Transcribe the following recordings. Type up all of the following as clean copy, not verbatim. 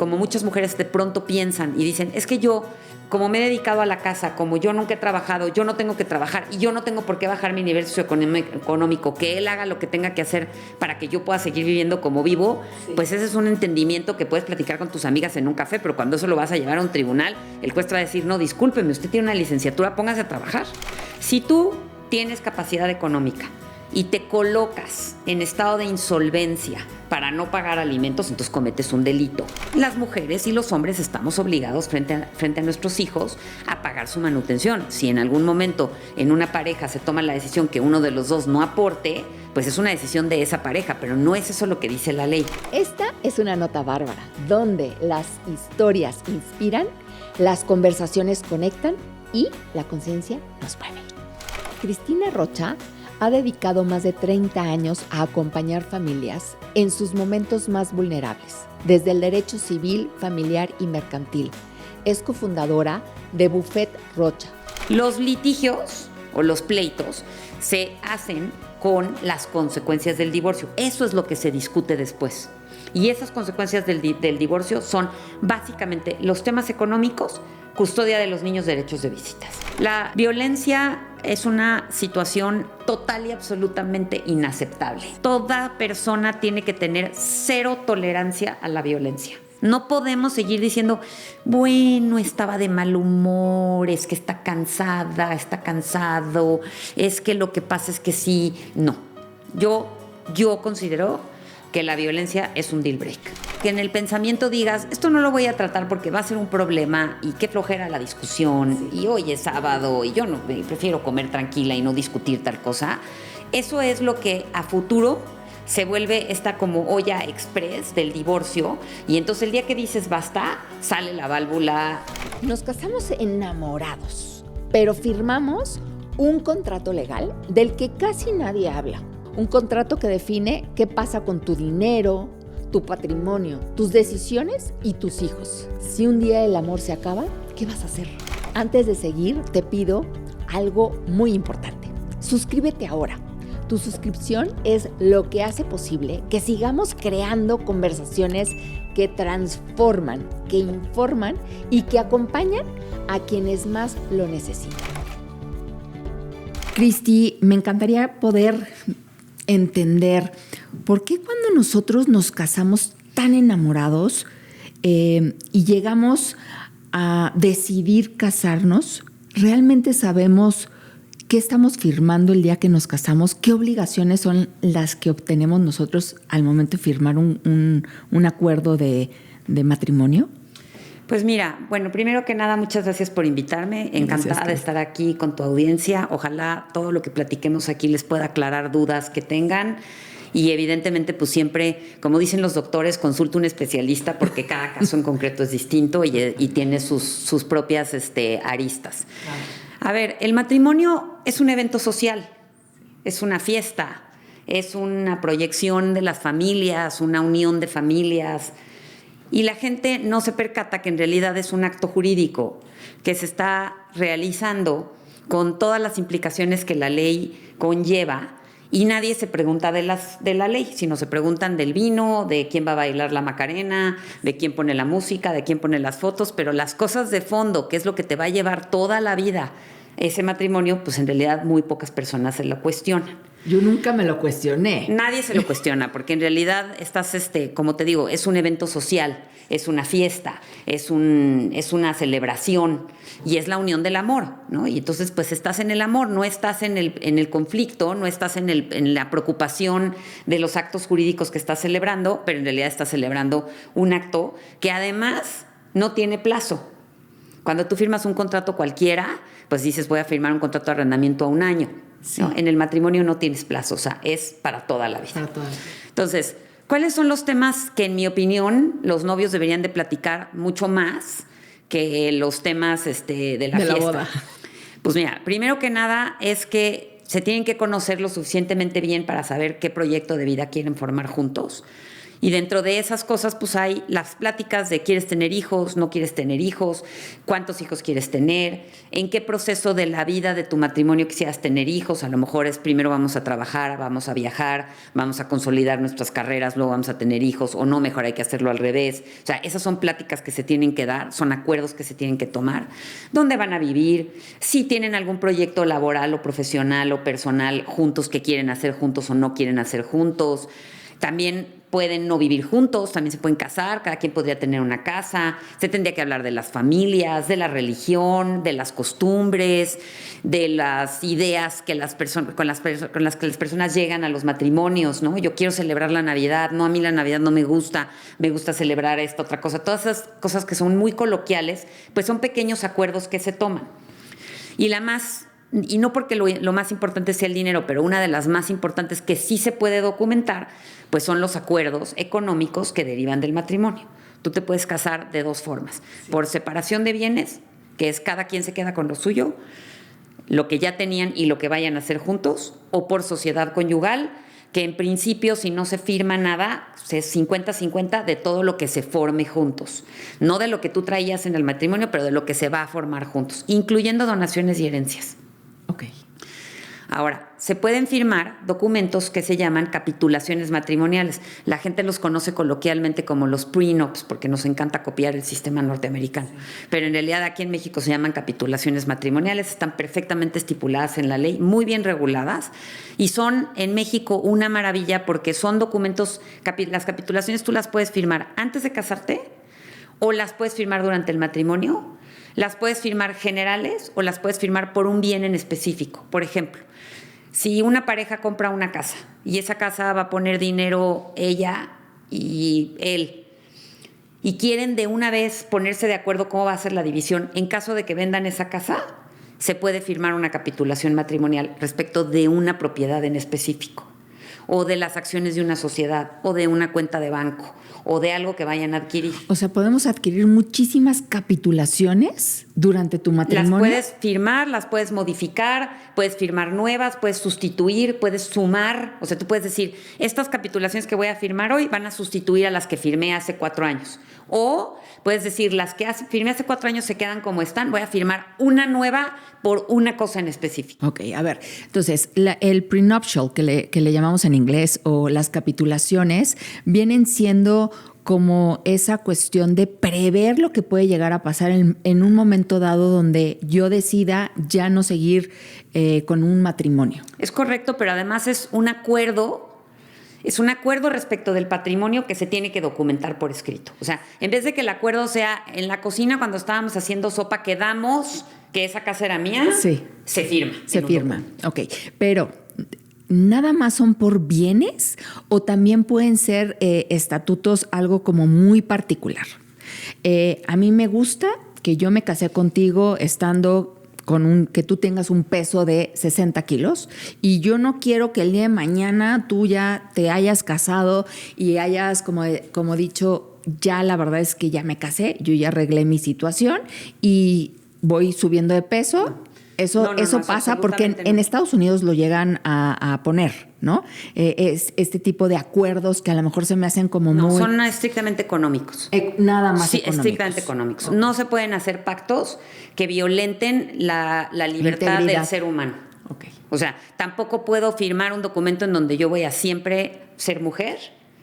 como muchas mujeres de pronto piensan y dicen, es que yo, como me he dedicado a la casa, como yo nunca he trabajado, yo no tengo que trabajar y yo no tengo por qué bajar mi nivel socioeconómico, que él haga lo que tenga que hacer para que yo pueda seguir viviendo como vivo, pues ese es un entendimiento que puedes platicar con tus amigas en un café, pero cuando eso lo vas a llevar a un tribunal, el juez te va a decir, no, discúlpeme, usted tiene una licenciatura, póngase a trabajar. Si tú tienes capacidad económica y te colocas en estado de insolvencia para no pagar alimentos, entonces cometes un delito. Las mujeres y los hombres estamos obligados frente a nuestros hijos a pagar su manutención. Si en algún momento en una pareja se toma la decisión que uno de los dos no aporte, pues es una decisión de esa pareja, pero no es eso lo que dice la ley. Esta es una nota bárbara, donde las historias inspiran, las conversaciones conectan y la conciencia nos mueve. Cristina Rocha ha dedicado más de 30 años a acompañar familias en sus momentos más vulnerables, desde el derecho civil, familiar y mercantil. Es cofundadora de Buffet Rocha. Los litigios o los pleitos se hacen con las consecuencias del divorcio. Eso es lo que se discute después. Y esas consecuencias del divorcio son básicamente los temas económicos, custodia de los niños, derechos de visitas. La violencia es una situación total y absolutamente inaceptable. Toda persona tiene que tener cero tolerancia a la violencia. No podemos seguir diciendo, bueno, estaba de mal humor, es que está cansada, está cansado, es que lo que pasa es que sí. No, yo considero que la violencia es un deal break. Que en el pensamiento digas, esto no lo voy a tratar porque va a ser un problema y qué flojera la discusión, y hoy es sábado y yo no prefiero comer tranquila y no discutir tal cosa. Eso es lo que a futuro se vuelve esta como olla express del divorcio, y entonces el día que dices basta, sale la válvula. Nos casamos enamorados, pero firmamos un contrato legal del que casi nadie habla. Un contrato que define qué pasa con tu dinero, tu patrimonio, tus decisiones y tus hijos. Si un día el amor se acaba, ¿qué vas a hacer? Antes de seguir, te pido algo muy importante. Suscríbete ahora. Tu suscripción es lo que hace posible que sigamos creando conversaciones que transforman, que informan y que acompañan a quienes más lo necesitan. Cristi, me encantaría poder entender por qué cuando nosotros nos casamos tan enamorados y llegamos a decidir casarnos, realmente sabemos qué estamos firmando el día que nos casamos, qué obligaciones son las que obtenemos nosotros al momento de firmar un acuerdo de matrimonio. Pues mira, bueno, primero que nada, muchas gracias por invitarme. Encantada de estar aquí con tu audiencia. Ojalá todo lo que platiquemos aquí les pueda aclarar dudas que tengan. Y evidentemente, pues siempre, como dicen los doctores, consulta un especialista porque cada caso en concreto es distinto y tiene sus propias aristas. A ver, el matrimonio es un evento social, es una fiesta, es una proyección de las familias, una unión de familias. Y la gente no se percata que en realidad es un acto jurídico que se está realizando con todas las implicaciones que la ley conlleva, y nadie se pregunta de la ley, sino se preguntan del vino, de quién va a bailar la Macarena, de quién pone la música, de quién pone las fotos, pero las cosas de fondo, que es lo que te va a llevar toda la vida ese matrimonio, pues en realidad muy pocas personas se lo cuestionan. Yo nunca me lo cuestioné. Nadie se lo cuestiona, porque en realidad estás, como te digo, es un evento social, es una fiesta, es una celebración y es la unión del amor, ¿no? Y entonces, pues estás en el amor, no estás en el conflicto, no estás en la preocupación de los actos jurídicos que estás celebrando, pero en realidad estás celebrando un acto que además no tiene plazo. Cuando tú firmas un contrato cualquiera, pues dices, voy a firmar un contrato de arrendamiento a 1 año. Sí. ¿No? En el matrimonio no tienes plazo, o sea, es para toda la vida. Entonces, ¿cuáles son los temas que, en mi opinión, los novios deberían de platicar mucho más que los temas de la fiesta? Boda. Pues mira, primero que nada es que se tienen que conocer lo suficientemente bien para saber qué proyecto de vida quieren formar juntos. Y dentro de esas cosas, pues hay las pláticas de quieres tener hijos, no quieres tener hijos, cuántos hijos quieres tener, en qué proceso de la vida de tu matrimonio quisieras tener hijos. A lo mejor es primero vamos a trabajar, vamos a viajar, vamos a consolidar nuestras carreras, luego vamos a tener hijos, o no, mejor hay que hacerlo al revés. O sea, esas son pláticas que se tienen que dar, son acuerdos que se tienen que tomar. ¿Dónde van a vivir? Si tienen algún proyecto laboral o profesional o personal juntos que quieren hacer juntos o no quieren hacer juntos. También pueden no vivir juntos, también se pueden casar, cada quien podría tener una casa. Se tendría que hablar de las familias, de la religión, de las costumbres, de las ideas que con las que las personas llegan a los matrimonios, ¿no? Yo quiero celebrar la Navidad, no, a mí la Navidad no me gusta celebrar esta otra cosa. Todas esas cosas que son muy coloquiales, pues son pequeños acuerdos que se toman. Y no porque lo más importante sea el dinero, pero una de las más importantes que sí se puede documentar, pues son los acuerdos económicos que derivan del matrimonio. Tú te puedes casar de dos formas. Sí. Por separación de bienes, que es cada quien se queda con lo suyo, lo que ya tenían y lo que vayan a hacer juntos, o por sociedad conyugal, que en principio, si no se firma nada, es 50-50 de todo lo que se forme juntos. No de lo que tú traías en el matrimonio, pero de lo que se va a formar juntos, incluyendo donaciones y herencias. Ok. Ahora, se pueden firmar documentos que se llaman capitulaciones matrimoniales. La gente los conoce coloquialmente como los prenups, porque nos encanta copiar el sistema norteamericano. Pero en realidad aquí en México se llaman capitulaciones matrimoniales, están perfectamente estipuladas en la ley, muy bien reguladas, y son en México una maravilla porque son documentos, las capitulaciones tú las puedes firmar antes de casarte o las puedes firmar durante el matrimonio. Las puedes firmar generales o las puedes firmar por un bien en específico. Por ejemplo, si una pareja compra una casa y esa casa va a poner dinero ella y él y quieren de una vez ponerse de acuerdo cómo va a ser la división, en caso de que vendan esa casa, se puede firmar una capitulación matrimonial respecto de una propiedad en específico, o de las acciones de una sociedad, o de una cuenta de banco, o de algo que vayan a adquirir. O sea, podemos adquirir muchísimas capitulaciones durante tu matrimonio. Las puedes firmar, las puedes modificar, puedes firmar nuevas, puedes sustituir, puedes sumar. O sea, tú puedes decir, estas capitulaciones que voy a firmar hoy van a sustituir a las que firmé hace 4 años. O puedes decir, las que firmé hace 4 años se quedan como están, voy a firmar una nueva por una cosa en específico. Ok, a ver, entonces el prenuptial que le llamamos en inglés, o las capitulaciones, vienen siendo como esa cuestión de prever lo que puede llegar a pasar en un momento dado donde yo decida ya no seguir con un matrimonio. Es correcto, pero además es un acuerdo respecto del patrimonio que se tiene que documentar por escrito. O sea, en vez de que el acuerdo sea en la cocina cuando estábamos haciendo sopa, quedamos que esa casa era mía, sí, se firma. Se firma, ok. Pero ¿nada más son por bienes o también pueden ser estatutos algo como muy particular? A mí me gusta que yo me casé contigo estando que tú tengas un peso de 60 kilos y yo no quiero que el día de mañana tú ya te hayas casado y hayas como dicho, ya la verdad es que ya me casé, yo ya arreglé mi situación y voy subiendo de peso. Eso pasa porque en Estados Unidos lo llegan a poner, ¿no? Es este tipo de acuerdos que a lo mejor se me hacen como muy... son estrictamente económicos. Nada más económicos. Estrictamente económicos. Okay. No se pueden hacer pactos que violenten la libertad del ser humano. Okay. O sea, tampoco puedo firmar un documento en donde yo voy a siempre ser mujer.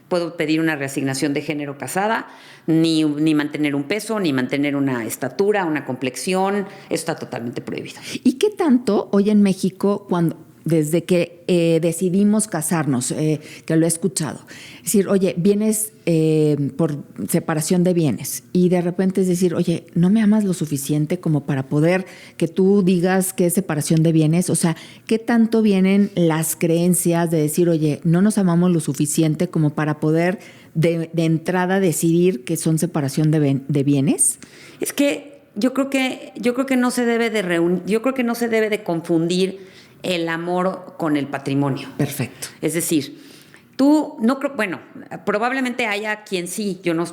Puedo pedir una reasignación de género casada, ni mantener un peso, ni mantener una estatura, una complexión. Eso está totalmente prohibido. ¿Y qué tanto hoy en México, desde que decidimos casarnos, que lo he escuchado, es decir, oye, vienes por separación de bienes y de repente es decir, oye, ¿no me amas lo suficiente como para poder que tú digas que es separación de bienes? O sea, ¿qué tanto vienen las creencias de decir, oye, no nos amamos lo suficiente como para poder de entrada decidir que son separación de bienes? Es que yo creo que no se debe de confundir el amor con el patrimonio. Perfecto. Es decir, probablemente haya quien sí, yo no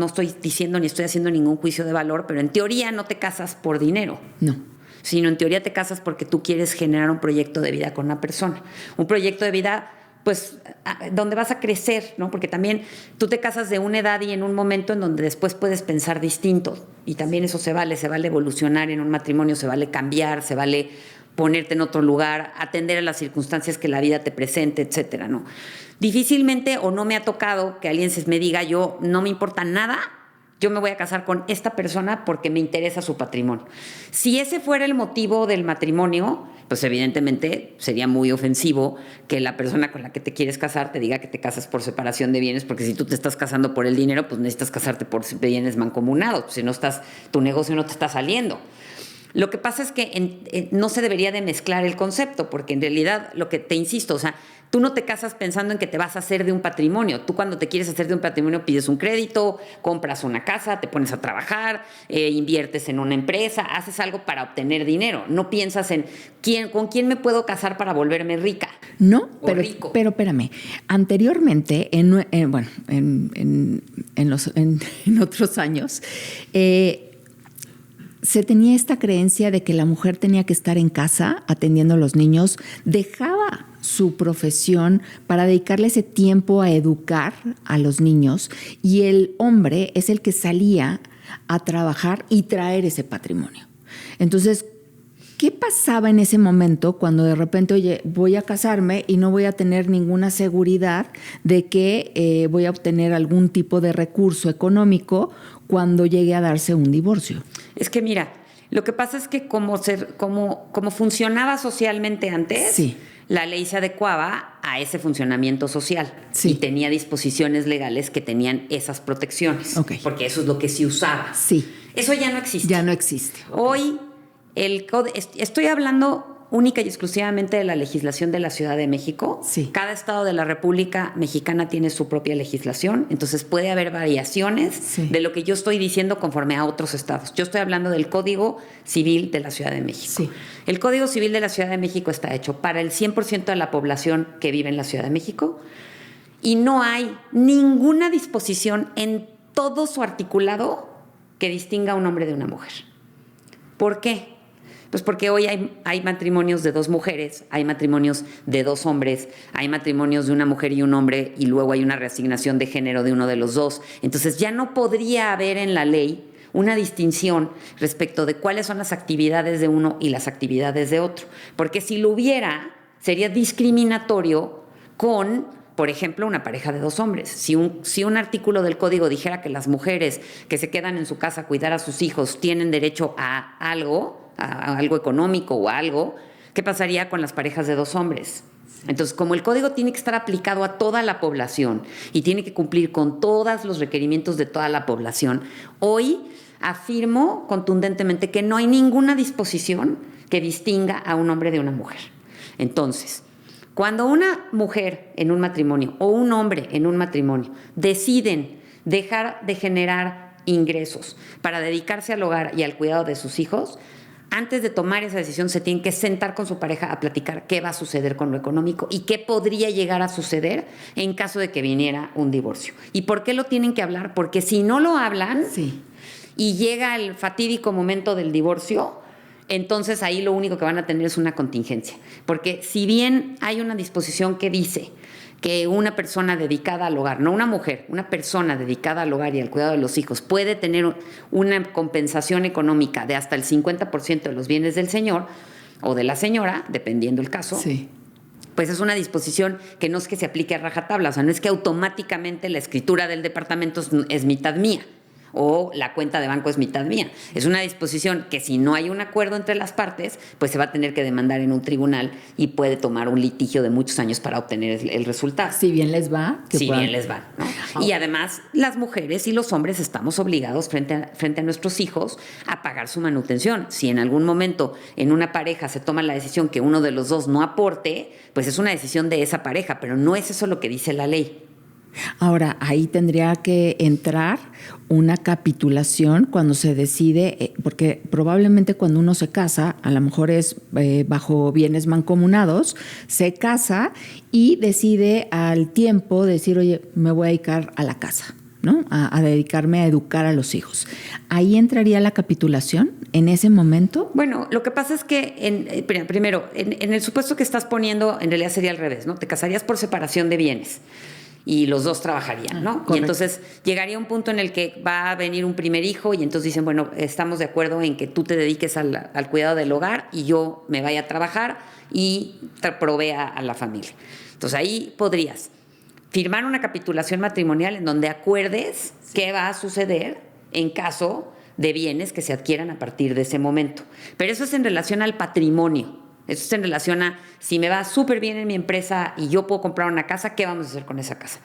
estoy diciendo ni estoy haciendo ningún juicio de valor, pero en teoría no te casas por dinero. No. Sino en teoría te casas porque tú quieres generar un proyecto de vida con una persona. Un proyecto de vida pues, donde vas a crecer, ¿no? Porque también tú te casas de una edad y en un momento en donde después puedes pensar distinto. Y también eso se vale evolucionar en un matrimonio, se vale cambiar, se vale ponerte en otro lugar, atender a las circunstancias que la vida te presente, etcétera, ¿no? Difícilmente o no me ha tocado que alguien me diga, yo no me importa nada, yo me voy a casar con esta persona porque me interesa su patrimonio. Si ese fuera el motivo del matrimonio, pues evidentemente sería muy ofensivo que la persona con la que te quieres casar te diga que te casas por separación de bienes, porque si tú te estás casando por el dinero, pues necesitas casarte por bienes mancomunados, si no estás, tu negocio no te está saliendo. Lo que pasa es que no se debería de mezclar el concepto, porque en realidad lo que te insisto, o sea, tú no te casas pensando en que te vas a hacer de un patrimonio. Tú cuando te quieres hacer de un patrimonio pides un crédito, compras una casa, te pones a trabajar, inviertes en una empresa, haces algo para obtener dinero. No piensas en con quién me puedo casar para volverme rica. No, o rico. Pero espérame. Anteriormente, en otros años, se tenía esta creencia de que la mujer tenía que estar en casa atendiendo a los niños, dejaba su profesión para dedicarle ese tiempo a educar a los niños y el hombre es el que salía a trabajar y traer ese patrimonio. Entonces, ¿qué pasaba en ese momento cuando de repente, oye, voy a casarme y no voy a tener ninguna seguridad de que voy a obtener algún tipo de recurso económico cuando llegue a darse un divorcio? Es que mira, lo que pasa es que como funcionaba socialmente antes, sí, la ley se adecuaba a ese funcionamiento social, sí, y tenía disposiciones legales que tenían esas protecciones, okay, porque eso es lo que se usaba. Sí. Eso ya no existe. Ya no existe. Hoy estoy hablando única y exclusivamente de la legislación de la Ciudad de México. Sí. Cada estado de la República Mexicana tiene su propia legislación, entonces puede haber variaciones, sí, de lo que yo estoy diciendo conforme a otros estados. Yo estoy hablando del Código Civil de la Ciudad de México. Sí. El Código Civil de la Ciudad de México está hecho para el 100% de la población que vive en la Ciudad de México y no hay ninguna disposición en todo su articulado que distinga a un hombre de una mujer. ¿Por qué? Pues porque hoy hay matrimonios de dos mujeres, hay matrimonios de dos hombres, hay matrimonios de una mujer y un hombre y luego hay una reasignación de género de uno de los dos. Entonces ya no podría haber en la ley una distinción respecto de cuáles son las actividades de uno y las actividades de otro. Porque si lo hubiera, sería discriminatorio con, por ejemplo, una pareja de dos hombres. Si un artículo del código dijera que las mujeres que se quedan en su casa a cuidar a sus hijos tienen derecho a algo económico o algo, ¿qué pasaría con las parejas de dos hombres? Entonces, como el código tiene que estar aplicado a toda la población y tiene que cumplir con todos los requerimientos de toda la población, hoy afirmo contundentemente que no hay ninguna disposición que distinga a un hombre de una mujer. Entonces, cuando una mujer en un matrimonio o un hombre en un matrimonio deciden dejar de generar ingresos para dedicarse al hogar y al cuidado de sus hijos, antes de tomar esa decisión se tienen que sentar con su pareja a platicar qué va a suceder con lo económico y qué podría llegar a suceder en caso de que viniera un divorcio. ¿Y por qué lo tienen que hablar? Porque si no lo hablan, sí, y llega el fatídico momento del divorcio, entonces ahí lo único que van a tener es una contingencia. Porque si bien hay una disposición que dice que una persona dedicada al hogar, no una mujer, una persona dedicada al hogar y al cuidado de los hijos puede tener una compensación económica de hasta el 50% de los bienes del señor o de la señora, dependiendo el caso, sí, pues es una disposición que no es que se aplique a rajatabla, o sea, no es que automáticamente la escritura del departamento es mitad mía o la cuenta de banco es mitad mía. Es una disposición que si no hay un acuerdo entre las partes, pues se va a tener que demandar en un tribunal y puede tomar un litigio de muchos años para obtener el resultado. Si bien les va. Bien les va, ¿no? Y además, las mujeres y los hombres estamos obligados frente a nuestros hijos a pagar su manutención. Si en algún momento en una pareja se toma la decisión que uno de los dos no aporte, pues es una decisión de esa pareja, pero no es eso lo que dice la ley. Ahora, ahí tendría que entrar una capitulación cuando se decide, porque probablemente cuando uno se casa, a lo mejor es bajo bienes mancomunados, se casa y decide al tiempo decir, oye, me voy a dedicar a la casa, ¿no? A dedicarme a educar a los hijos. ¿Ahí entraría la capitulación en ese momento? Bueno, lo que pasa es que, primero, en el supuesto que estás poniendo, en realidad sería al revés, ¿no? Te casarías por separación de bienes y los dos trabajarían, ¿no? Correcto. Y entonces llegaría un punto en el que va a venir un primer hijo y entonces dicen, bueno, estamos de acuerdo en que tú te dediques al cuidado del hogar y yo me vaya a trabajar y provea a la familia. Entonces ahí podrías firmar una capitulación matrimonial en donde acuerdes qué va a suceder en caso de bienes que se adquieran a partir de ese momento. Pero eso es en relación al patrimonio. Eso es en relación a si me va súper bien en mi empresa y yo puedo comprar una casa, ¿qué vamos a hacer con esa casa?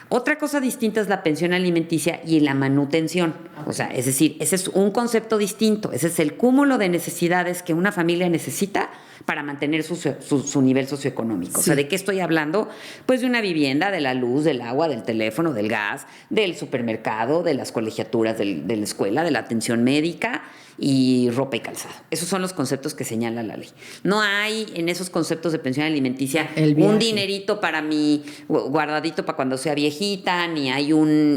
Otra cosa distinta es la pensión alimenticia y la manutención. O sea, es decir, ese es un concepto distinto. Ese es el cúmulo de necesidades que una familia necesita para mantener su nivel socioeconómico. Sí. O sea, ¿de qué estoy hablando? Pues de una vivienda, de la luz, del agua, del teléfono, del gas, del supermercado, de las colegiaturas de la escuela, de la atención médica y ropa y calzado. Esos son los conceptos que señala la ley. No hay en esos conceptos de pensión alimenticia un dinerito para mi guardadito para cuando sea viejita, ni hay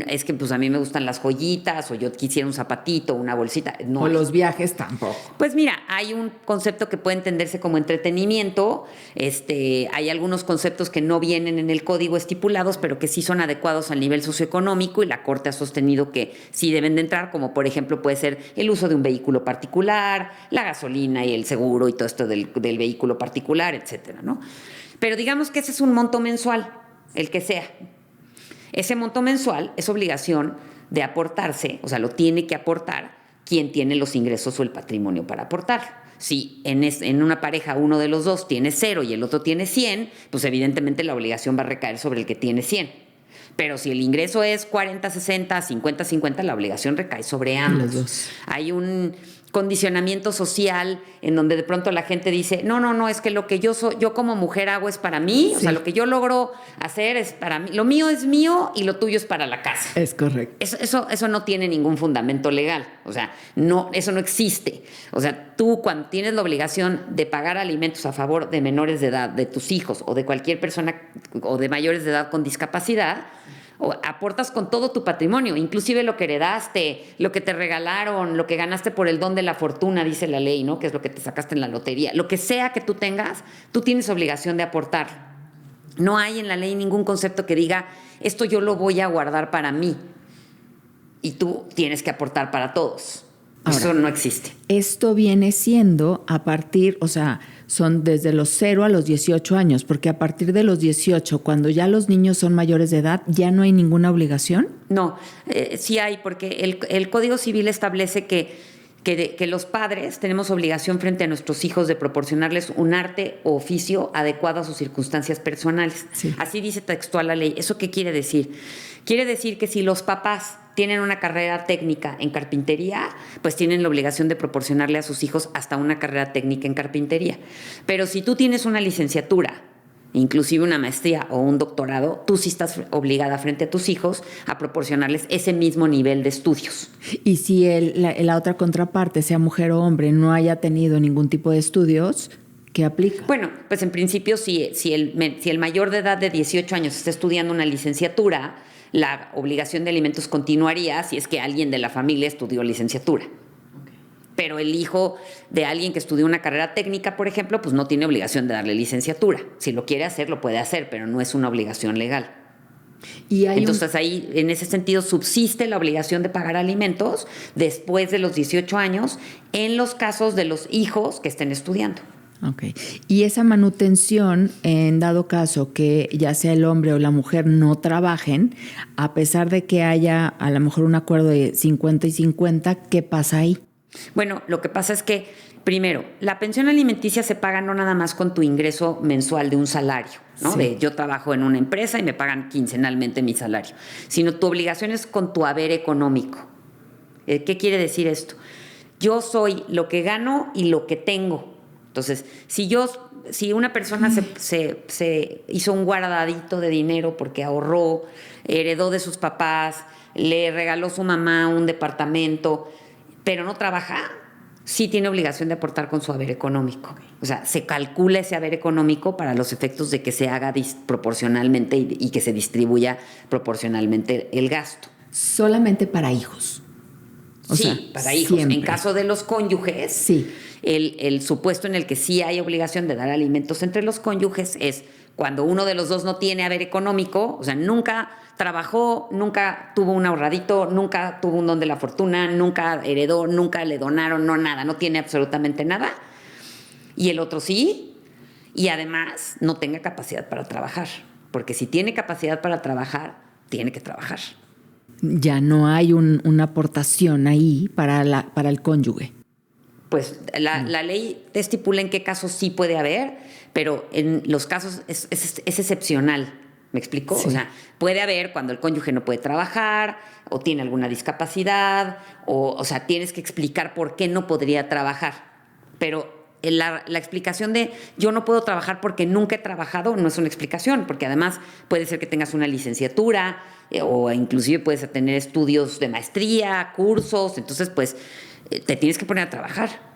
es que pues a mí me gustan las joyitas o yo quisiera un zapatito, una bolsita. No o hay. Los viajes tampoco. Pues mira, hay un concepto que puede entenderse como entretenimiento, hay algunos conceptos que no vienen en el código estipulados, pero que sí son adecuados al nivel socioeconómico y la Corte ha sostenido que sí deben de entrar, como por ejemplo puede ser el uso de un vehículo particular, la gasolina y el seguro y todo esto del vehículo particular, etcétera, ¿no? Pero digamos que ese es un monto mensual, el que sea. Ese monto mensual es obligación de aportarse, o sea, lo tiene que aportar quien tiene los ingresos o el patrimonio para aportar. Si en una pareja uno de los dos tiene 0 y el otro tiene 100, pues evidentemente la obligación va a recaer sobre el que tiene 100. Pero si el ingreso es 40-60, 50-50, la obligación recae sobre ambos. Los dos. Hay un condicionamiento social en donde de pronto la gente dice, no, es que lo que yo como mujer hago es para mí, sí. O sea, lo que yo logro hacer es para mí, lo mío es mío y lo tuyo es para la casa. Es correcto. Eso no tiene ningún fundamento legal, o sea, no, eso no existe. O sea, tú cuando tienes la obligación de pagar alimentos a favor de menores de edad, de tus hijos o de cualquier persona o de mayores de edad con discapacidad, o aportas con todo tu patrimonio, inclusive lo que heredaste, lo que te regalaron, lo que ganaste por el don de la fortuna, dice la ley, ¿no? Que es lo que te sacaste en la lotería. Lo que sea que tú tengas, tú tienes obligación de aportar. No hay en la ley ningún concepto que diga, esto yo lo voy a guardar para mí y tú tienes que aportar para todos. Ahora, eso no existe. Esto viene siendo a partir, o sea, son desde los 0 a los 18 años, porque a partir de los 18, cuando ya los niños son mayores de edad, ¿ya no hay ninguna obligación? No, sí hay, porque el Código Civil establece que los padres tenemos obligación frente a nuestros hijos de proporcionarles un arte o oficio adecuado a sus circunstancias personales. Sí. Así dice textual la ley. ¿Eso qué quiere decir? Quiere decir que si los papás tienen una carrera técnica en carpintería, pues tienen la obligación de proporcionarle a sus hijos hasta una carrera técnica en carpintería. Pero si tú tienes una licenciatura, inclusive una maestría o un doctorado, tú sí estás obligada frente a tus hijos a proporcionarles ese mismo nivel de estudios. Y si la otra contraparte, sea mujer o hombre, no haya tenido ningún tipo de estudios, ¿qué aplica? Bueno, pues en principio si el mayor de edad de 18 años está estudiando una licenciatura, la obligación de alimentos continuaría si es que alguien de la familia estudió licenciatura. Pero el hijo de alguien que estudió una carrera técnica, por ejemplo, pues no tiene obligación de darle licenciatura. Si lo quiere hacer, lo puede hacer, pero no es una obligación legal. Entonces ahí, en ese sentido, subsiste la obligación de pagar alimentos después de los 18 años en los casos de los hijos que estén estudiando. Ok. Y esa manutención, en dado caso que ya sea el hombre o la mujer no trabajen, a pesar de que haya a lo mejor un acuerdo de 50 y 50, ¿qué pasa ahí? Bueno, lo que pasa es que, primero, la pensión alimenticia se paga no nada más con tu ingreso mensual de un salario, ¿no? Sí. Yo trabajo en una empresa y me pagan quincenalmente mi salario, sino tu obligación es con tu haber económico. ¿Qué quiere decir esto? Yo soy lo que gano y lo que tengo. Entonces, si una persona se hizo un guardadito de dinero porque ahorró, heredó de sus papás, le regaló su mamá un departamento, pero no trabaja, sí tiene obligación de aportar con su haber económico. O sea, se calcula ese haber económico para los efectos de que se haga proporcionalmente y que se distribuya proporcionalmente el gasto. solamente para hijos. Sí, para hijos. Siempre. En caso de los cónyuges, sí, el supuesto en el que sí hay obligación de dar alimentos entre los cónyuges es cuando uno de los dos no tiene haber económico, o sea, nunca trabajó, nunca tuvo un ahorradito, nunca tuvo un don de la fortuna, nunca heredó, nunca le donaron, no nada, no tiene absolutamente nada. Y el otro sí, y además no tenga capacidad para trabajar, porque si tiene capacidad para trabajar, tiene que trabajar. Ya no hay una aportación ahí para el cónyuge. Pues la ley te estipula en qué casos sí puede haber, pero en los casos es excepcional. ¿Me explico? Sí. O sea, puede haber cuando el cónyuge no puede trabajar o tiene alguna discapacidad o sea, tienes que explicar por qué no podría trabajar. Pero la explicación de yo no puedo trabajar porque nunca he trabajado no es una explicación, porque además puede ser que tengas una licenciatura o inclusive puedes tener estudios de maestría, cursos, entonces pues te tienes que poner a trabajar.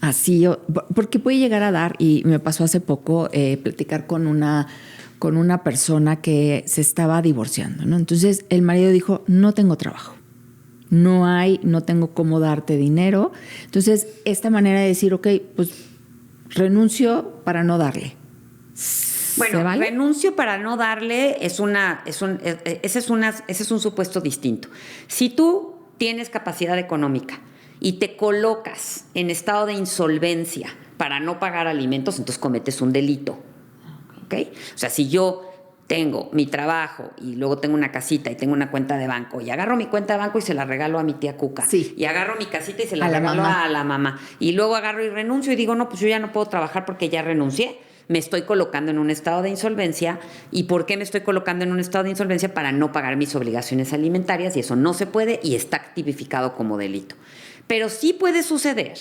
Así, porque puede llegar a dar, y me pasó hace poco platicar con una persona que se estaba divorciando, ¿no? Entonces el marido dijo, no tengo trabajo, no tengo cómo darte dinero. Entonces esta manera de decir, ok, pues renuncio para no darle. Bueno, ¿vale? renuncio para no darle ese es un supuesto distinto. Si tú tienes capacidad económica y te colocas en estado de insolvencia para no pagar alimentos, entonces cometes un delito. ¿Ok? O sea, si yo tengo mi trabajo y luego tengo una casita y tengo una cuenta de banco y agarro mi cuenta de banco y se la regalo a mi tía Cuca, sí, y agarro mi casita y se la regalo a la mamá, y luego agarro y renuncio y digo, no, pues yo ya no puedo trabajar porque ya renuncié, me estoy colocando en un estado de insolvencia. ¿Y por qué me estoy colocando en un estado de insolvencia? Para no pagar mis obligaciones alimentarias, y eso no se puede y está tipificado como delito. Pero sí puede suceder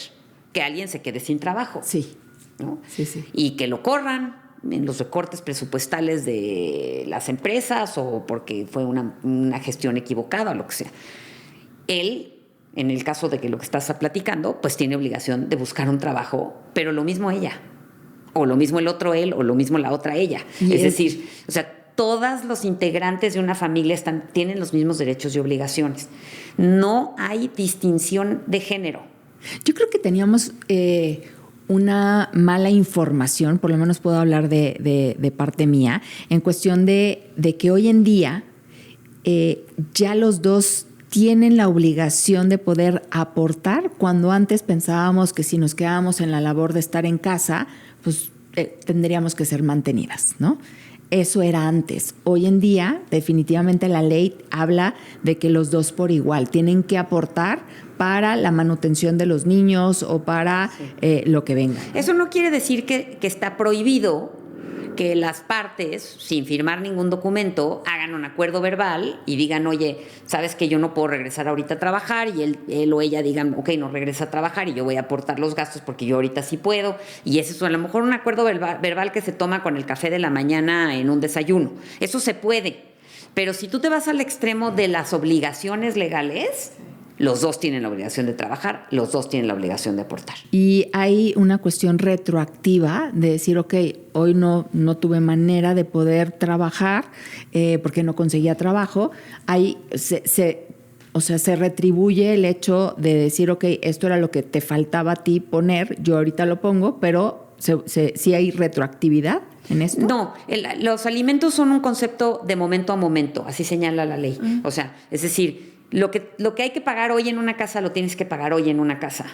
que alguien se quede sin trabajo. Sí. ¿No? Sí, sí. Y que lo corran en los recortes presupuestales de las empresas o porque fue una gestión equivocada o lo que sea. Él, en el caso de que lo que estás platicando, pues tiene obligación de buscar un trabajo, pero lo mismo ella, o lo mismo el otro él, o lo mismo la otra ella. Es decir, o sea, todos los integrantes de una familia tienen los mismos derechos y obligaciones. No hay distinción de género. Yo creo que teníamos una mala información, por lo menos puedo hablar de parte mía, en cuestión de que hoy en día ya los dos tienen la obligación de poder aportar, cuando antes pensábamos que si nos quedábamos en la labor de estar en casa, pues tendríamos que ser mantenidas, ¿no? Eso era antes. Hoy en día, definitivamente la ley habla de que los dos por igual tienen que aportar para la manutención de los niños o para lo que venga. Eso no quiere decir que está prohibido que las partes, sin firmar ningún documento, hagan un acuerdo verbal y digan, oye, sabes que yo no puedo regresar ahorita a trabajar, y él o ella digan, ok, no regresa a trabajar y yo voy a aportar los gastos porque yo ahorita sí puedo. Y ese es a lo mejor un acuerdo verbal que se toma con el café de la mañana en un desayuno. Eso se puede. Pero si tú te vas al extremo de las obligaciones legales, los dos tienen la obligación de trabajar, los dos tienen la obligación de aportar. Y hay una cuestión retroactiva de decir, ok, hoy no tuve manera de poder trabajar porque no conseguía trabajo. Ahí se retribuye el hecho de decir, ok, esto era lo que te faltaba a ti poner, yo ahorita lo pongo, pero ¿sí hay retroactividad en esto? No, los alimentos son un concepto de momento a momento, así señala la ley. O sea, es decir, lo que hay que pagar hoy en una casa lo tienes que pagar hoy en una casa.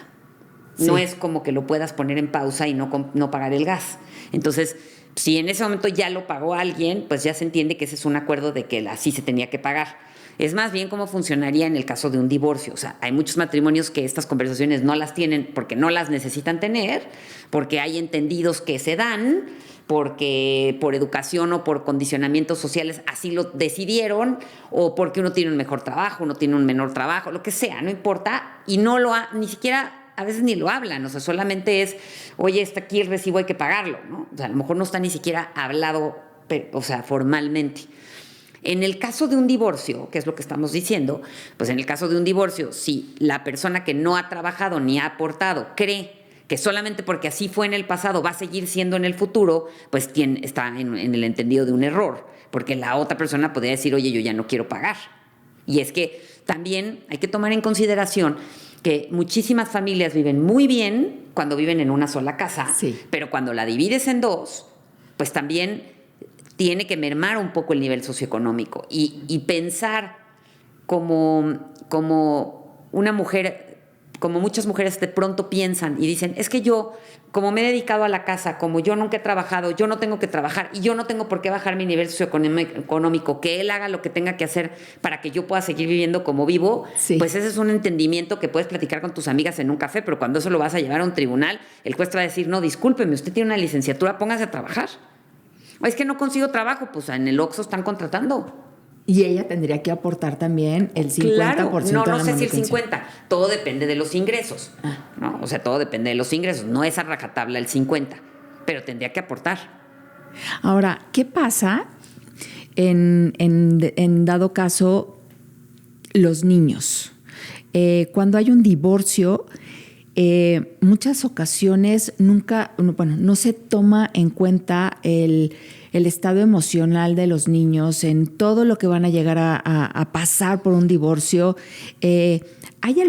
Sí. No es como que lo puedas poner en pausa y no pagar el gas. Entonces, si en ese momento ya lo pagó alguien, pues ya se entiende que ese es un acuerdo de que así se tenía que pagar. Es más bien cómo funcionaría en el caso de un divorcio. O sea, hay muchos matrimonios que estas conversaciones no las tienen porque no las necesitan tener, porque hay entendidos que se dan, porque por educación o por condicionamientos sociales así lo decidieron, o porque uno tiene un mejor trabajo, uno tiene un menor trabajo, lo que sea, no importa, y ni siquiera a veces ni lo hablan, o sea, solamente es, oye, está aquí el recibo, hay que pagarlo, ¿no? O sea, a lo mejor no está ni siquiera hablado, o sea, formalmente. En el caso de un divorcio, que es lo que estamos diciendo, pues en el caso de un divorcio, si la persona que no ha trabajado ni ha aportado cree que solamente porque así fue en el pasado va a seguir siendo en el futuro, pues está en el entendido de un error, porque la otra persona podría decir, oye, yo ya no quiero pagar. Y es que también hay que tomar en consideración que muchísimas familias viven muy bien cuando viven en una sola casa, sí, pero cuando la divides en dos, pues también tiene que mermar un poco el nivel socioeconómico y pensar como una mujer, como muchas mujeres de pronto piensan y dicen, es que yo, como me he dedicado a la casa, como yo nunca he trabajado, yo no tengo que trabajar y yo no tengo por qué bajar mi nivel socioeconómico, que él haga lo que tenga que hacer para que yo pueda seguir viviendo como vivo, sí. Pues ese es un entendimiento que puedes platicar con tus amigas en un café, pero cuando eso lo vas a llevar a un tribunal, el juez te va a decir, no, discúlpeme, usted tiene una licenciatura, póngase a trabajar. O es que no consigo trabajo, pues en el Oxxo están contratando. Y ella tendría que aportar también el 50% Claro, de no la sé si el manutención. 50%, todo depende de los ingresos, ¿no? O sea, todo depende de los ingresos, no es a rajatabla el 50%, pero tendría que aportar. Ahora, ¿qué pasa en dado caso los niños? Cuando hay un divorcio, muchas ocasiones no se toma en cuenta el estado emocional de los niños, en todo lo que van a llegar a pasar por un divorcio. ¿Hay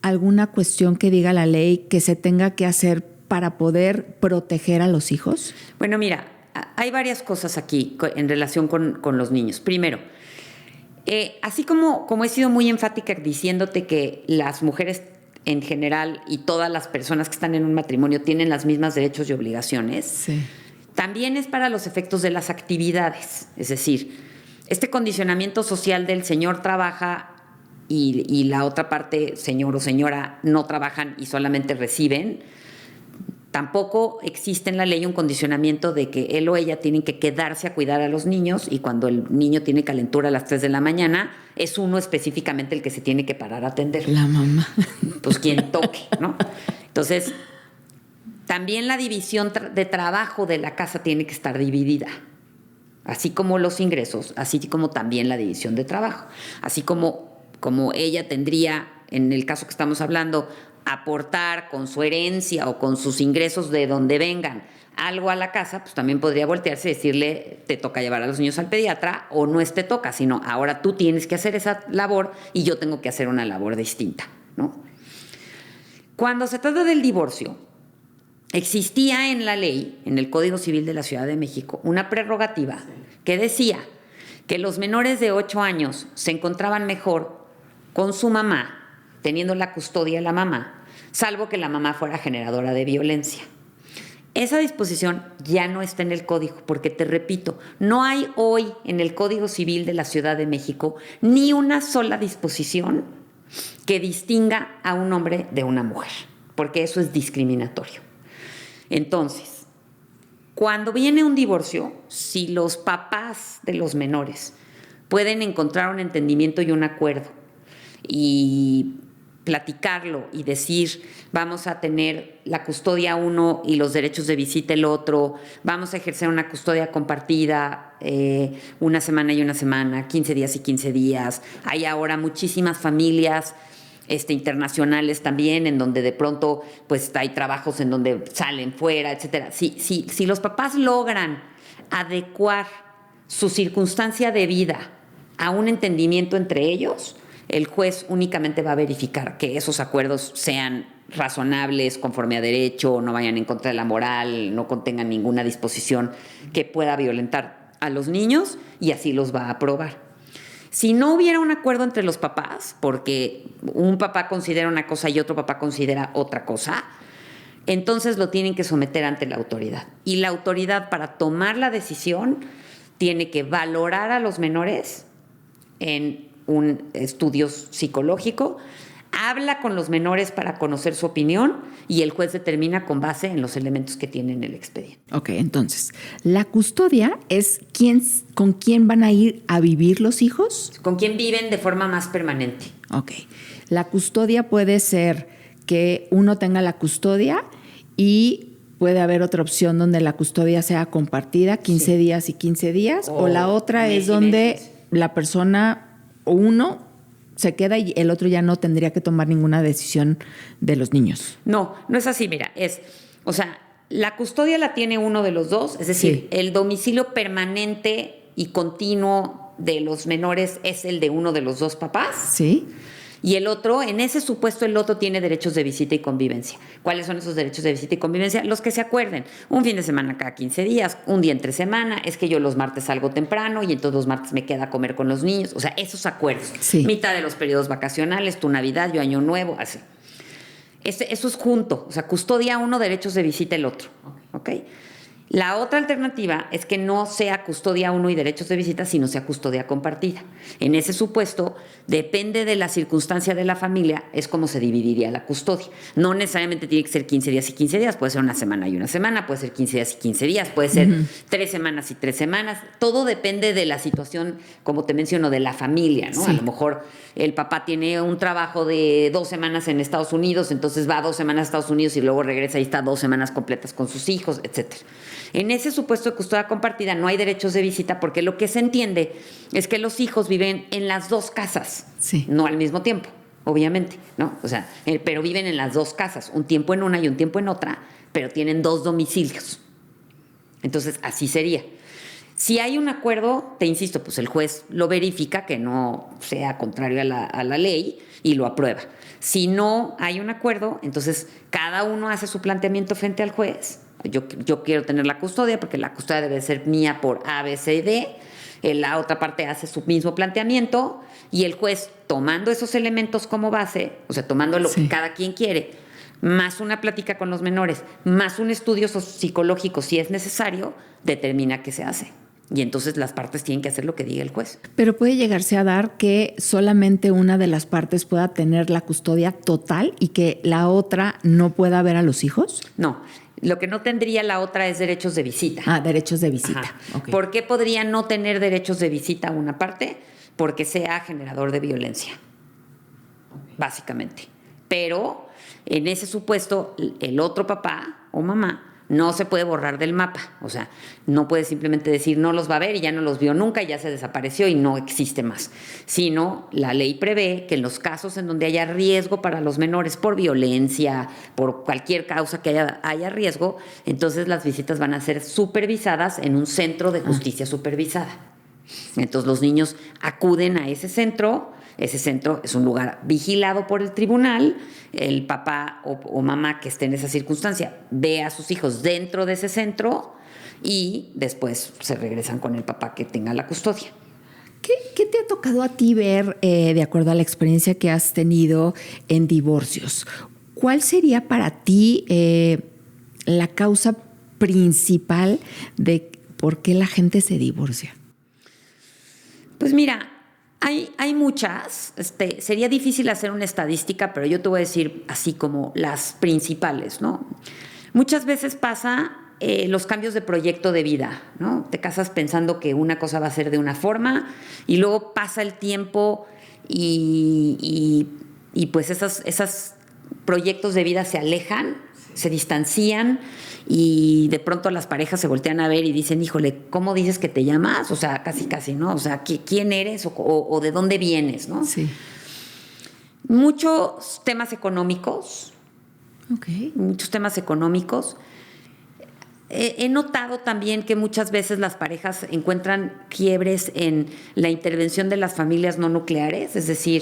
alguna cuestión que diga la ley que se tenga que hacer para poder proteger a los hijos? Bueno, mira, hay varias cosas aquí en relación con los niños. Primero, así como he sido muy enfática diciéndote que las mujeres en general y todas las personas que están en un matrimonio tienen los mismos derechos y obligaciones, Sí. También es para los efectos de las actividades. Es decir, este condicionamiento social del señor trabaja y la otra parte, señor o señora, no trabajan y solamente reciben. Tampoco existe en la ley un condicionamiento de que él o ella tienen que quedarse a cuidar a los niños y cuando el niño tiene calentura a las 3 de la mañana, es uno específicamente el que se tiene que parar a atender. La mamá. Pues quien toque, ¿no? Entonces, también la división de trabajo de la casa tiene que estar dividida, así como los ingresos, así como también la división de trabajo, así como ella tendría, en el caso que estamos hablando, aportar con su herencia o con sus ingresos de donde vengan algo a la casa, pues también podría voltearse y decirle, te toca llevar a los niños al pediatra, o no es te toca, sino ahora tú tienes que hacer esa labor y yo tengo que hacer una labor distinta, ¿no? Cuando se trata del divorcio, existía en la ley, en el Código Civil de la Ciudad de México, una prerrogativa que decía que los menores de 8 años se encontraban mejor con su mamá, teniendo la custodia de la mamá, salvo que la mamá fuera generadora de violencia. Esa disposición ya no está en el código, porque te repito, no hay hoy en el Código Civil de la Ciudad de México ni una sola disposición que distinga a un hombre de una mujer, porque eso es discriminatorio. Entonces, cuando viene un divorcio, si los papás de los menores pueden encontrar un entendimiento y un acuerdo y platicarlo y decir, vamos a tener la custodia uno y los derechos de visita el otro, vamos a ejercer una custodia compartida una semana y una semana, 15 días y 15 días. Hay ahora muchísimas familias internacionales también, en donde de pronto pues hay trabajos en donde salen fuera, etcétera. Si los papás logran adecuar su circunstancia de vida a un entendimiento entre ellos, el juez únicamente va a verificar que esos acuerdos sean razonables, conforme a derecho, no vayan en contra de la moral, no contengan ninguna disposición que pueda violentar a los niños, y así los va a aprobar. Si no hubiera un acuerdo entre los papás, porque un papá considera una cosa y otro papá considera otra cosa, entonces lo tienen que someter ante la autoridad. Y la autoridad, para tomar la decisión, tiene que valorar a los menores en un estudio psicológico, habla con los menores para conocer su opinión y el juez determina con base en los elementos que tiene en el expediente. Ok, entonces, ¿la custodia es con quién van a ir a vivir los hijos? Con quién viven de forma más permanente. Ok. La custodia puede ser que uno tenga la custodia y puede haber otra opción donde la custodia sea compartida, 15 días y 15 días, o la otra es donde la persona o uno se queda y el otro ya no tendría que tomar ninguna decisión de los niños. No es así, mira, la custodia la tiene uno de los dos, es decir, el domicilio permanente y continuo de los menores es el de uno de los dos papás. Sí. Y el otro, en ese supuesto, el otro tiene derechos de visita y convivencia. ¿Cuáles son esos derechos de visita y convivencia? Los que se acuerden. Un fin de semana cada 15 días, un día entre semana. Es que yo los martes salgo temprano y entonces los martes me queda a comer con los niños. O sea, esos acuerdos. Sí. Mitad de los periodos vacacionales, tu Navidad, yo Año Nuevo, así. Eso es junto. O sea, custodia uno, derechos de visita el otro. ¿Ok? La otra alternativa es que no sea custodia uno y derechos de visita, sino sea custodia compartida. En ese supuesto, depende de la circunstancia de la familia, es como se dividiría la custodia. No necesariamente tiene que ser 15 días y 15 días, puede ser una semana y una semana, puede ser 15 días y 15 días, puede ser 3 semanas y 3 semanas. Todo depende de la situación, como te menciono, de la familia, ¿no? Sí. A lo mejor el papá tiene un trabajo de 2 semanas en Estados Unidos, entonces va 2 semanas a Estados Unidos y luego regresa y está 2 semanas completas con sus hijos, etcétera. En ese supuesto de custodia compartida no hay derechos de visita porque lo que se entiende es que los hijos viven en las dos casas, sí, no al mismo tiempo, obviamente, ¿no? O sea, pero viven en las dos casas, un tiempo en una y un tiempo en otra, pero tienen 2 domicilios. Entonces, así sería. Si hay un acuerdo, te insisto, pues el juez lo verifica que no sea contrario a la ley y lo aprueba. Si no hay un acuerdo, entonces cada uno hace su planteamiento frente al juez. Yo quiero tener la custodia porque la custodia debe ser mía por A, B, C y D. La otra parte hace su mismo planteamiento y el juez, tomando esos elementos como base, o sea, tomando lo que cada quien quiere, más una plática con los menores, más un estudio psicológico si es necesario, determina qué se hace. Y entonces las partes tienen que hacer lo que diga el juez. Pero puede llegarse a dar que solamente una de las partes pueda tener la custodia total y que la otra no pueda ver a los hijos. No, lo que no tendría la otra es derechos de visita. Ah, derechos de visita. Okay. ¿Por qué podría no tener derechos de visita una parte? Porque sea generador de violencia, básicamente. Pero en ese supuesto, el otro papá o mamá no se puede borrar del mapa. O sea, no puede simplemente decir no los va a ver y ya no los vio nunca, ya se desapareció y no existe más. Sino la ley prevé que en los casos en donde haya riesgo para los menores por violencia, por cualquier causa que haya riesgo, entonces las visitas van a ser supervisadas en un centro de justicia supervisada. Entonces los niños acuden a ese centro. Ese centro es un lugar vigilado por el tribunal. El papá o mamá que esté en esa circunstancia ve a sus hijos dentro de ese centro y después se regresan con el papá que tenga la custodia. ¿Qué te ha tocado a ti ver, de acuerdo a la experiencia que has tenido en divorcios? ¿Cuál sería para ti la causa principal de por qué la gente se divorcia? Pues mira, hay muchas. Sería difícil hacer una estadística, pero yo te voy a decir así como las principales, ¿no? Muchas veces pasa los cambios de proyecto de vida, ¿no? Te casas pensando que una cosa va a ser de una forma y luego pasa el tiempo y pues esos proyectos de vida se alejan, se distancian y de pronto las parejas se voltean a ver y dicen, híjole, ¿cómo dices que te llamas? O sea, casi, ¿no? O sea, ¿quién eres o de dónde vienes, no? Sí. Muchos temas económicos. Okay. Muchos temas económicos. He notado también que muchas veces las parejas encuentran quiebres en la intervención de las familias no nucleares, es decir,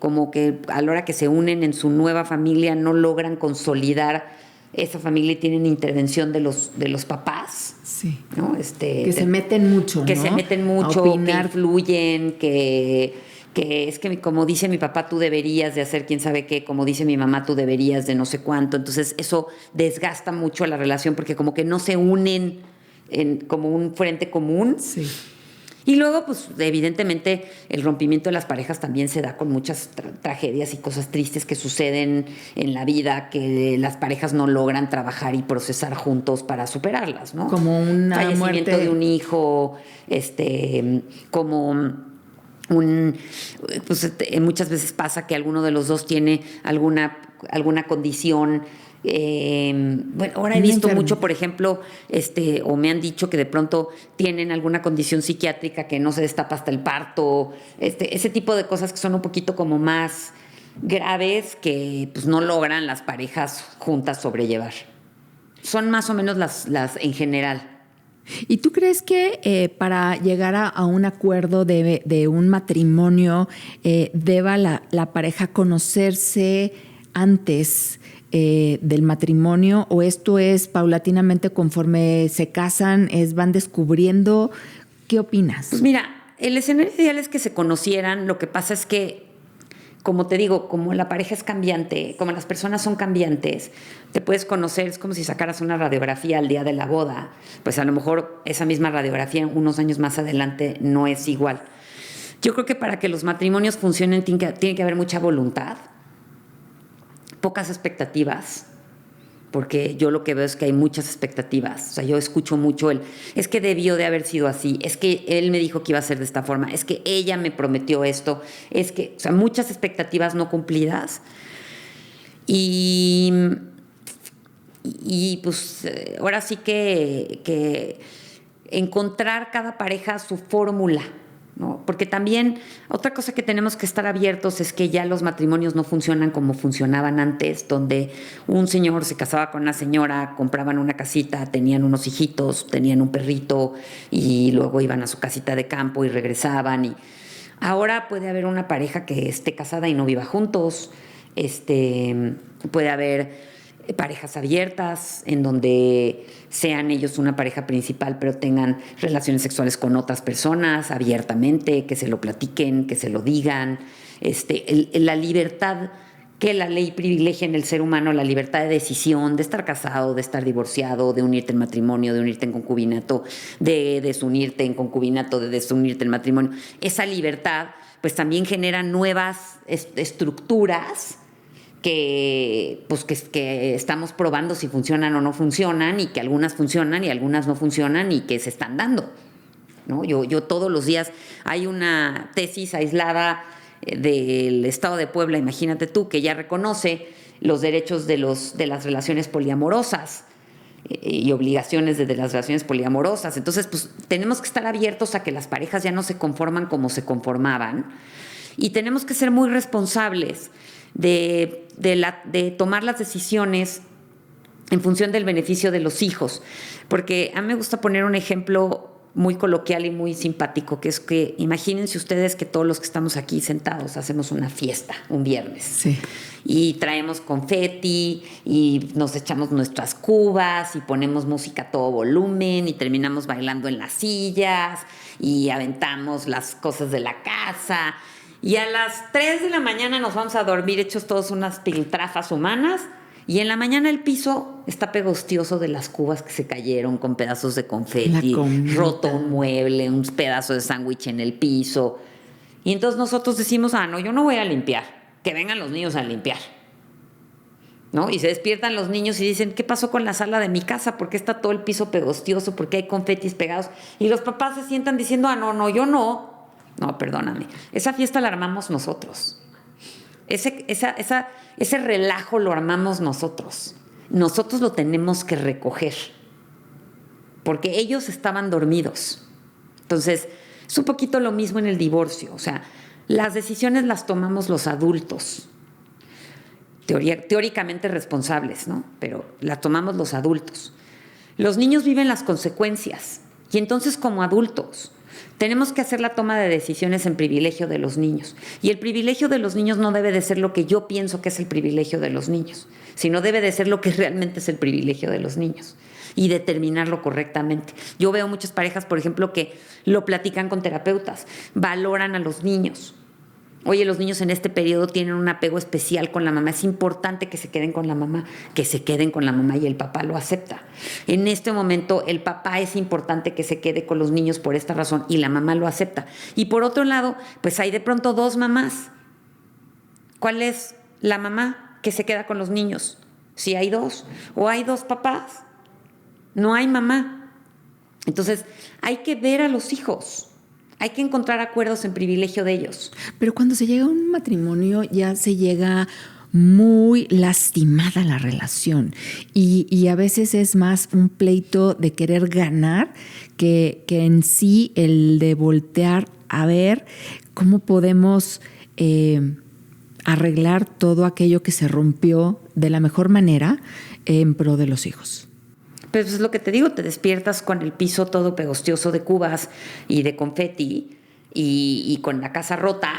como que a la hora que se unen en su nueva familia no logran consolidar esa familia y tienen intervención de los papás. Sí. ¿No? Que se meten mucho, que ¿no? se meten mucho, a opinar. que influyen, que es que como dice mi papá, tú deberías de hacer quién sabe qué, como dice mi mamá, tú deberías de no sé cuánto. Entonces eso desgasta mucho la relación porque como que no se unen en como un frente común. Sí. Y luego, pues, evidentemente, el rompimiento de las parejas también se da con muchas tragedias y cosas tristes que suceden en la vida, que las parejas no logran trabajar y procesar juntos para superarlas, ¿no? Como una fallecimiento muerte de un hijo, como pues muchas veces pasa que alguno de los dos tiene alguna condición. Bueno, ahora he visto mucho, por ejemplo, o me han dicho que de pronto tienen alguna condición psiquiátrica que no se destapa hasta el parto, ese tipo de cosas que son un poquito como más graves que pues no logran las parejas juntas sobrellevar. Son más o menos las en general. ¿Y tú crees que para llegar a un acuerdo de un matrimonio deba la pareja conocerse antes del matrimonio, o esto es paulatinamente conforme se casan, van descubriendo? ¿Qué opinas? Pues mira, el escenario ideal es que se conocieran. Lo que pasa es que, como te digo, como la pareja es cambiante, como las personas son cambiantes, te puedes conocer, es como si sacaras una radiografía al día de la boda. Pues a lo mejor esa misma radiografía unos años más adelante no es igual. Yo creo que para que los matrimonios funcionen tiene que haber mucha voluntad, pocas expectativas, porque yo lo que veo es que hay muchas expectativas. O sea, yo escucho mucho es que debió de haber sido así, es que él me dijo que iba a ser de esta forma, es que ella me prometió esto, es que, o sea, muchas expectativas no cumplidas. Y pues ahora sí que encontrar cada pareja su fórmula, ¿no? Porque también otra cosa que tenemos que estar abiertos es que ya los matrimonios no funcionan como funcionaban antes, donde un señor se casaba con una señora, compraban una casita, tenían unos hijitos, tenían un perrito y luego iban a su casita de campo y regresaban. Y ahora puede haber una pareja que esté casada y no viva juntos, puede haber parejas abiertas en donde sean ellos una pareja principal pero tengan relaciones sexuales con otras personas abiertamente, que se lo platiquen, que se lo digan. La libertad que la ley privilegia en el ser humano, la libertad de decisión, de estar casado, de estar divorciado, de unirte en matrimonio, de unirte en concubinato, de desunirte en concubinato, de desunirte en matrimonio. Esa libertad pues también genera nuevas estructuras que estamos probando si funcionan o no funcionan, y que algunas funcionan y algunas no funcionan y que se están dando, ¿no? Yo todos los días hay una tesis aislada del Estado de Puebla, imagínate tú, que ya reconoce los derechos de las relaciones poliamorosas y obligaciones de las relaciones poliamorosas. Entonces, pues tenemos que estar abiertos a que las parejas ya no se conforman como se conformaban, y tenemos que ser muy responsables de tomar las decisiones en función del beneficio de los hijos. Porque a mí me gusta poner un ejemplo muy coloquial y muy simpático, que es que imagínense ustedes que todos los que estamos aquí sentados hacemos una fiesta un viernes. Sí. Y traemos confeti y nos echamos nuestras cubas y ponemos música a todo volumen y terminamos bailando en las sillas y aventamos las cosas de la casa. Y a las 3 de la mañana nos vamos a dormir hechos todos unas piltrafas humanas, y en la mañana el piso está pegostioso de las cubas que se cayeron con pedazos de confeti, roto un mueble, un pedazo de sándwich en el piso. Y entonces nosotros decimos, no, yo no voy a limpiar, que vengan los niños a limpiar, ¿no? Y se despiertan los niños y dicen, ¿qué pasó con la sala de mi casa? ¿Por qué está todo el piso pegostioso? ¿Por qué hay confetis pegados? Y los papás se sientan diciendo, no, yo no. No, perdóname. Esa fiesta la armamos nosotros. Ese relajo lo armamos nosotros. Nosotros lo tenemos que recoger, porque ellos estaban dormidos. Entonces, es un poquito lo mismo en el divorcio. O sea, las decisiones las tomamos los adultos, teóricamente responsables, ¿no? Pero las tomamos los adultos. Los niños viven las consecuencias, y entonces, como adultos, tenemos que hacer la toma de decisiones en privilegio de los niños. Y el privilegio de los niños no debe de ser lo que yo pienso que es el privilegio de los niños, sino debe de ser lo que realmente es el privilegio de los niños, y determinarlo correctamente. Yo veo muchas parejas, por ejemplo, que lo platican con terapeutas, valoran a los niños. Oye, los niños en este periodo tienen un apego especial con la mamá. Es importante que se queden con la mamá, y el papá lo acepta. En este momento el papá es importante que se quede con los niños por esta razón, y la mamá lo acepta. Y por otro lado, pues hay de pronto dos mamás. ¿Cuál es la mamá que se queda con los niños? Si hay dos, o hay dos papás, no hay mamá. Entonces hay que ver a los hijos. Hay que encontrar acuerdos en privilegio de ellos. Pero cuando se llega a un matrimonio ya se llega muy lastimada la relación, y a veces es más un pleito de querer ganar que en sí el de voltear a ver cómo podemos arreglar todo aquello que se rompió de la mejor manera en pro de los hijos. Pues es lo que te digo, te despiertas con el piso todo pegostioso de cubas y de confeti y con la casa rota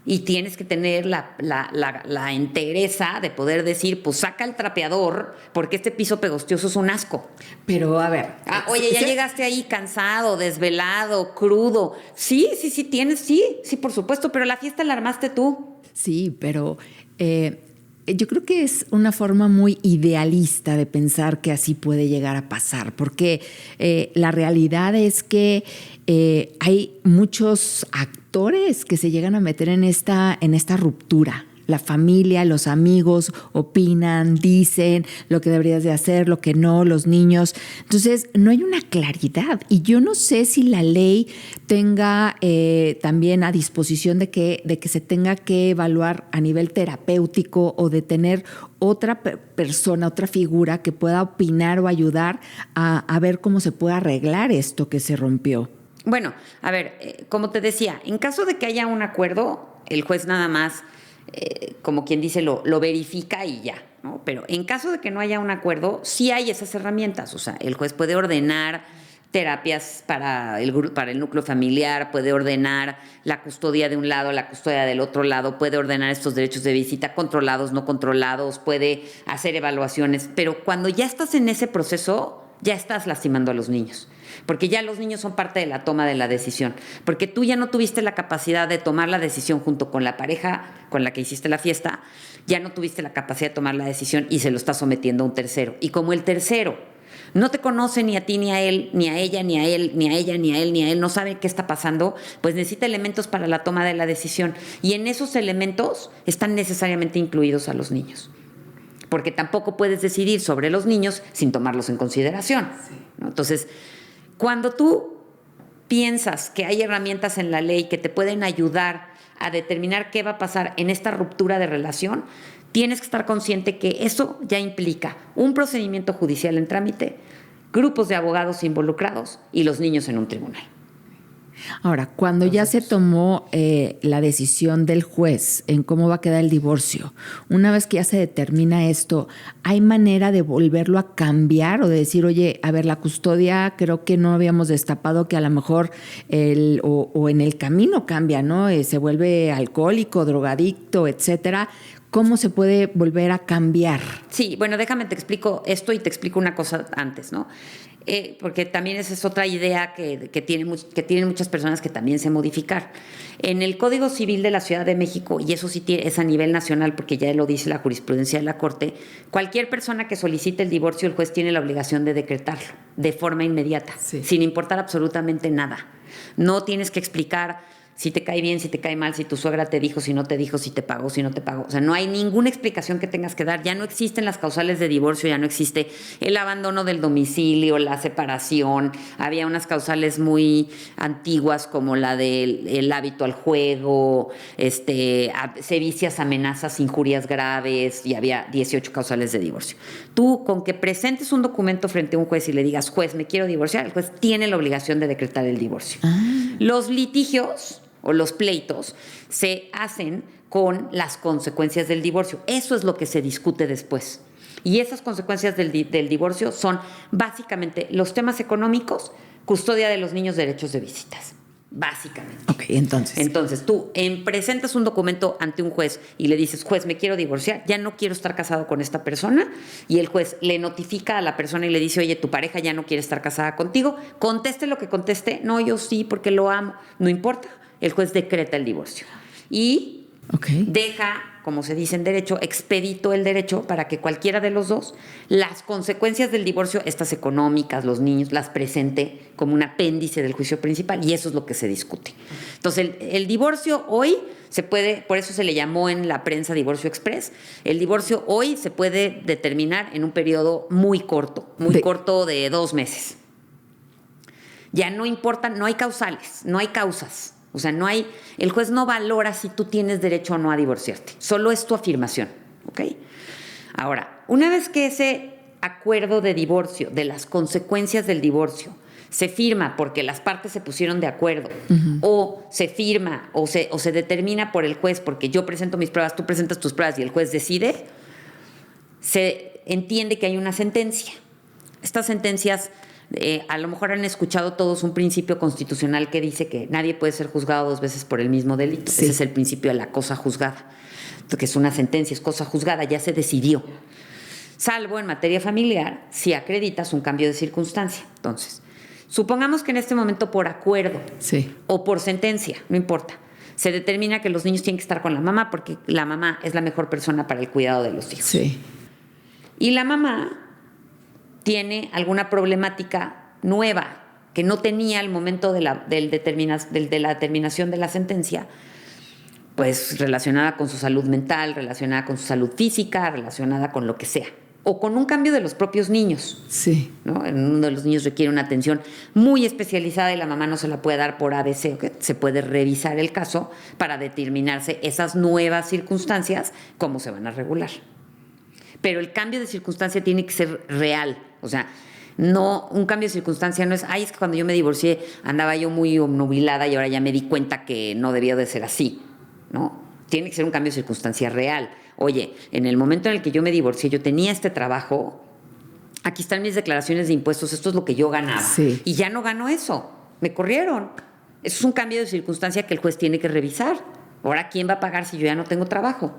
y tienes que tener la entereza de poder decir, pues saca el trapeador porque este piso pegostioso es un asco. Pero a ver. Oye, ya llegaste ahí cansado, desvelado, crudo. Sí, tienes, sí, por supuesto, pero la fiesta la armaste tú. Sí, pero yo creo que es una forma muy idealista de pensar que así puede llegar a pasar, porque la realidad es que hay muchos actores que se llegan a meter en esta ruptura. La familia, los amigos opinan, dicen lo que deberías de hacer, lo que no, los niños. Entonces, no hay una claridad. Y yo no sé si la ley tenga también a disposición de que se tenga que evaluar a nivel terapéutico o de tener otra persona, otra figura que pueda opinar o ayudar a ver cómo se puede arreglar esto que se rompió. Bueno, a ver, como te decía, en caso de que haya un acuerdo, el juez nada más como quien dice, lo verifica y ya, ¿no? Pero en caso de que no haya un acuerdo, sí hay esas herramientas. O sea, el juez puede ordenar terapias para el núcleo familiar, puede ordenar la custodia de un lado, la custodia del otro lado, puede ordenar estos derechos de visita controlados, no controlados, puede hacer evaluaciones. Pero cuando ya estás en ese proceso, ya estás lastimando a los niños. Porque ya los niños son parte de la toma de la decisión, porque tú ya no tuviste la capacidad de tomar la decisión junto con la pareja con la que hiciste la fiesta, ya no tuviste la capacidad de tomar la decisión y se lo estás sometiendo a un tercero. Y como el tercero no te conoce ni a ti, ni a él, ni a ella, ni a él, ni a ella, ni a él, ni a él, no sabe qué está pasando, pues necesita elementos para la toma de la decisión. Y en esos elementos están necesariamente incluidos a los niños. Porque tampoco puedes decidir sobre los niños sin tomarlos en consideración, ¿no? Entonces, cuando tú piensas que hay herramientas en la ley que te pueden ayudar a determinar qué va a pasar en esta ruptura de relación, tienes que estar consciente que eso ya implica un procedimiento judicial en trámite, grupos de abogados involucrados y los niños en un tribunal. Ahora, cuando ya se tomó la decisión del juez en cómo va a quedar el divorcio, una vez que ya se determina esto, ¿hay manera de volverlo a cambiar o de decir, oye, a ver, la custodia creo que no habíamos destapado que a lo mejor o en el camino cambia, ¿no? Se vuelve alcohólico, drogadicto, etcétera. ¿Cómo se puede volver a cambiar? Sí, bueno, déjame te explico esto y te explico una cosa antes, ¿no? Porque también esa es otra idea que tienen muchas personas que también sé modificar. En el Código Civil de la Ciudad de México, y eso sí es a nivel nacional porque ya lo dice la jurisprudencia de la Corte, cualquier persona que solicite el divorcio, el juez tiene la obligación de decretarlo de forma inmediata, sin importar absolutamente nada. No tienes que explicar si te cae bien, si te cae mal, si tu suegra te dijo, si no te dijo, si te pagó, si no te pagó. O sea, no hay ninguna explicación que tengas que dar. Ya no existen las causales de divorcio, ya no existe el abandono del domicilio, la separación. Había unas causales muy antiguas como la del hábito al juego, sevicias, amenazas, injurias graves, y había 18 causales de divorcio. Tú, con que presentes un documento frente a un juez y le digas, juez, me quiero divorciar, el juez tiene la obligación de decretar el divorcio. Los litigios o los pleitos se hacen con las consecuencias del divorcio. Eso es lo que se discute después. Y esas consecuencias del divorcio son básicamente los temas económicos, custodia de los niños, derechos de visitas. Básicamente. Ok, entonces tú presentas un documento ante un juez y le dices, juez, me quiero divorciar, ya no quiero estar casado con esta persona, y el juez le notifica a la persona y le dice, oye, tu pareja ya no quiere estar casada contigo, conteste lo que conteste, no, yo sí, porque lo amo, no importa, el juez decreta el divorcio y deja, como se dice en derecho, expedito el derecho para que cualquiera de los dos, las consecuencias del divorcio, estas económicas, los niños, las presente como un apéndice del juicio principal, y eso es lo que se discute. Entonces, el divorcio hoy se puede, por eso se le llamó en la prensa divorcio express, el divorcio hoy se puede determinar en un periodo muy corto de 2 meses. Ya no importa, no hay causales, no hay causas. O sea, el juez no valora si tú tienes derecho o no a divorciarte. Solo es tu afirmación, ¿ok? Ahora, una vez que ese acuerdo de divorcio, de las consecuencias del divorcio, se firma porque las partes se pusieron de acuerdo, o se firma o se determina por el juez porque yo presento mis pruebas, tú presentas tus pruebas y el juez decide, se entiende que hay una sentencia. Estas sentencias, a lo mejor han escuchado todos un principio constitucional que dice que nadie puede ser juzgado 2 veces por el mismo delito. Sí. Ese es el principio de la cosa juzgada, que es una sentencia, es cosa juzgada, ya se decidió. Salvo en materia familiar, si acreditas un cambio de circunstancia. Entonces, supongamos que en este momento por acuerdo o por sentencia, no importa, se determina que los niños tienen que estar con la mamá porque la mamá es la mejor persona para el cuidado de los hijos. Sí. Y la mamá tiene alguna problemática nueva que no tenía al momento de la determinación de la sentencia, pues relacionada con su salud mental, relacionada con su salud física, relacionada con lo que sea. O con un cambio de los propios niños. Sí. ¿No? Uno de los niños requiere una atención muy especializada y la mamá no se la puede dar por ABC. ¿Okay? Se puede revisar el caso para determinarse esas nuevas circunstancias, cómo se van a regular. Pero el cambio de circunstancia tiene que ser real. O sea, no, un cambio de circunstancia no es, es que cuando yo me divorcié andaba yo muy obnubilada y ahora ya me di cuenta que no debía de ser así. ¿No? Tiene que ser un cambio de circunstancia real. Oye, en el momento en el que yo me divorcié, yo tenía este trabajo, aquí están mis declaraciones de impuestos, esto es lo que yo ganaba. Sí. Y ya no ganó eso, me corrieron. Eso es un cambio de circunstancia que el juez tiene que revisar. Ahora, ¿quién va a pagar si yo ya no tengo trabajo?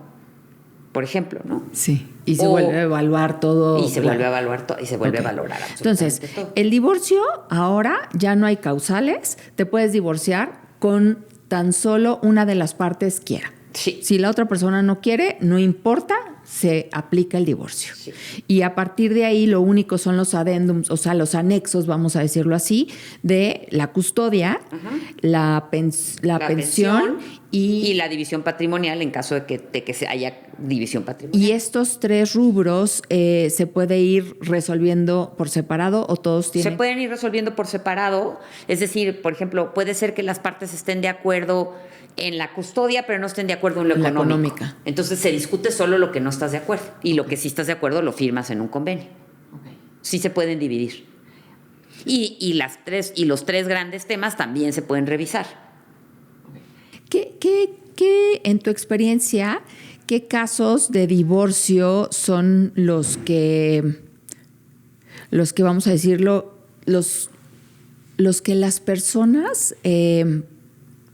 Por ejemplo, ¿no? Sí, y se vuelve a evaluar todo. Y se vuelve a evaluar todo, y se vuelve a valorar absolutamente. Entonces, todo. El divorcio ahora ya no hay causales, te puedes divorciar con tan solo una de las partes quiera. Sí. Si la otra persona no quiere, no importa, se aplica el divorcio. Sí. Y a partir de ahí lo único son los adendums, o sea, los anexos, vamos a decirlo así, de la custodia, la pensión y la división patrimonial en caso de que se haya división patrimonial. Y estos 3 rubros se puede ir resolviendo por separado o todos tienen. Se pueden ir resolviendo por separado, es decir, por ejemplo, puede ser que las partes estén de acuerdo en la custodia, pero no estén de acuerdo en lo económico. Entonces se discute solo lo que no estás de acuerdo y lo que sí estás de acuerdo lo firmas en un convenio. Okay. Sí se pueden dividir. Y los 3 grandes temas también se pueden revisar. ¿Qué en tu experiencia, qué casos de divorcio son los que vamos a decirlo, los que las personas,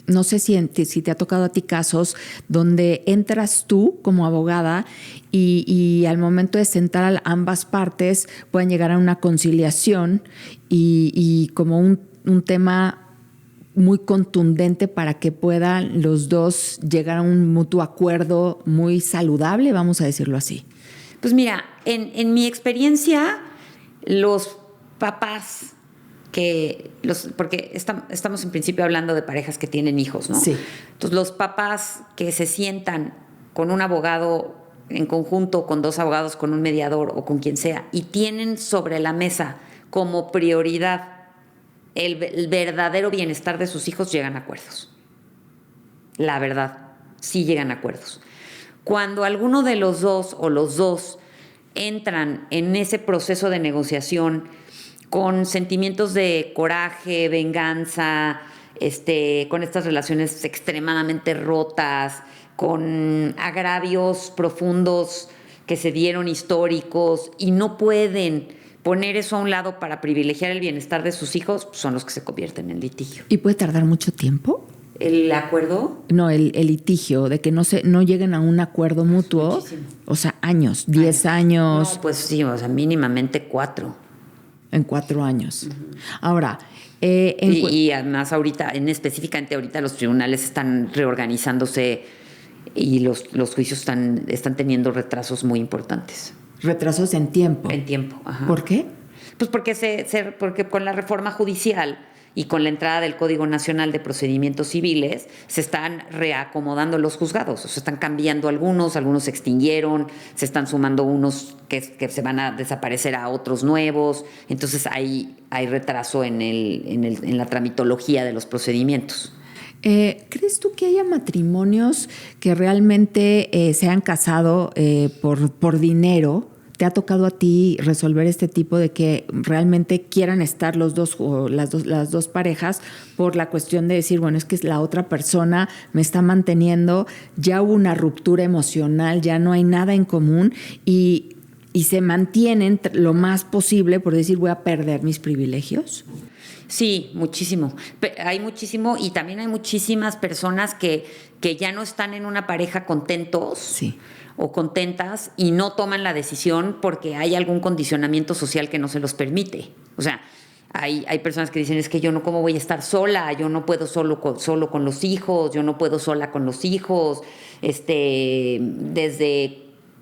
no sé si te ha tocado a ti casos donde entras tú como abogada y al momento de sentar a ambas partes pueden llegar a una conciliación y como un tema muy contundente para que puedan los dos llegar a un mutuo acuerdo muy saludable, vamos a decirlo así? Pues mira, en mi experiencia, los papás porque estamos en principio hablando de parejas que tienen hijos, ¿no? Sí. Entonces, los papás que se sientan con un abogado en conjunto, con 2 abogados, con un mediador o con quien sea, y tienen sobre la mesa como prioridad el verdadero bienestar de sus hijos, llegan a acuerdos. La verdad, sí llegan a acuerdos. Cuando alguno de los 2 o los 2 entran en ese proceso de negociación con sentimientos de coraje, venganza, con estas relaciones extremadamente rotas, con agravios profundos que se dieron históricos y no pueden poner eso a un lado para privilegiar el bienestar de sus hijos, son los que se convierten en litigio. ¿Y puede tardar mucho tiempo? ¿El acuerdo? No, el litigio, de que no lleguen a un acuerdo mutuo. Muchísimo. O sea, años, 10 años. No, pues sí, o sea, mínimamente 4. En 4 años. Ahora, y además específicamente ahorita los tribunales están reorganizándose y los juicios están teniendo retrasos muy importantes. Retrasos en tiempo. En tiempo, ajá. ¿Por qué? Pues porque con la reforma judicial y con la entrada del Código Nacional de Procedimientos Civiles se están reacomodando los juzgados, o sea, están cambiando algunos se extinguieron, se están sumando unos que se van a desaparecer a otros nuevos, entonces hay retraso en la tramitología de los procedimientos. ¿Crees tú que haya matrimonios que realmente se han casado por dinero? ¿Te ha tocado a ti resolver este tipo de que realmente quieran estar los dos o las dos parejas por la cuestión de decir, bueno, es que la otra persona me está manteniendo, ya hubo una ruptura emocional, ya no hay nada en común y y se mantienen lo más posible por decir voy a perder mis privilegios. Sí, muchísimo. Hay muchísimo y también hay muchísimas personas que ya no están en una pareja contentos Sí. o contentas y no toman la decisión porque hay algún condicionamiento social que no se los permite. O sea, hay personas que dicen, es que yo no, ¿cómo voy a estar sola? Yo no puedo solo con los hijos, yo no puedo sola con los hijos. Desde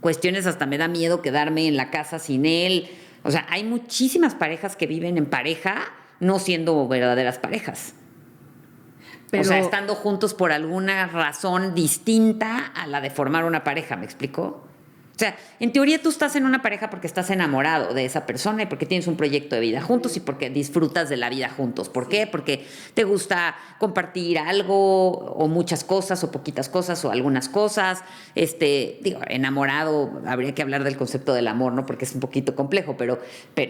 cuestiones hasta me da miedo quedarme en la casa sin él. O sea, hay muchísimas parejas que viven en pareja no siendo verdaderas parejas. Pero, o sea, estando juntos por alguna razón distinta a la de formar una pareja, ¿me explico? O sea, en teoría tú estás en una pareja porque estás enamorado de esa persona y porque tienes un proyecto de vida juntos y porque disfrutas de la vida juntos. ¿Por qué? Porque te gusta compartir algo o muchas cosas o poquitas cosas o algunas cosas. Enamorado, habría que hablar del concepto del amor, ¿no? Porque es un poquito complejo, pero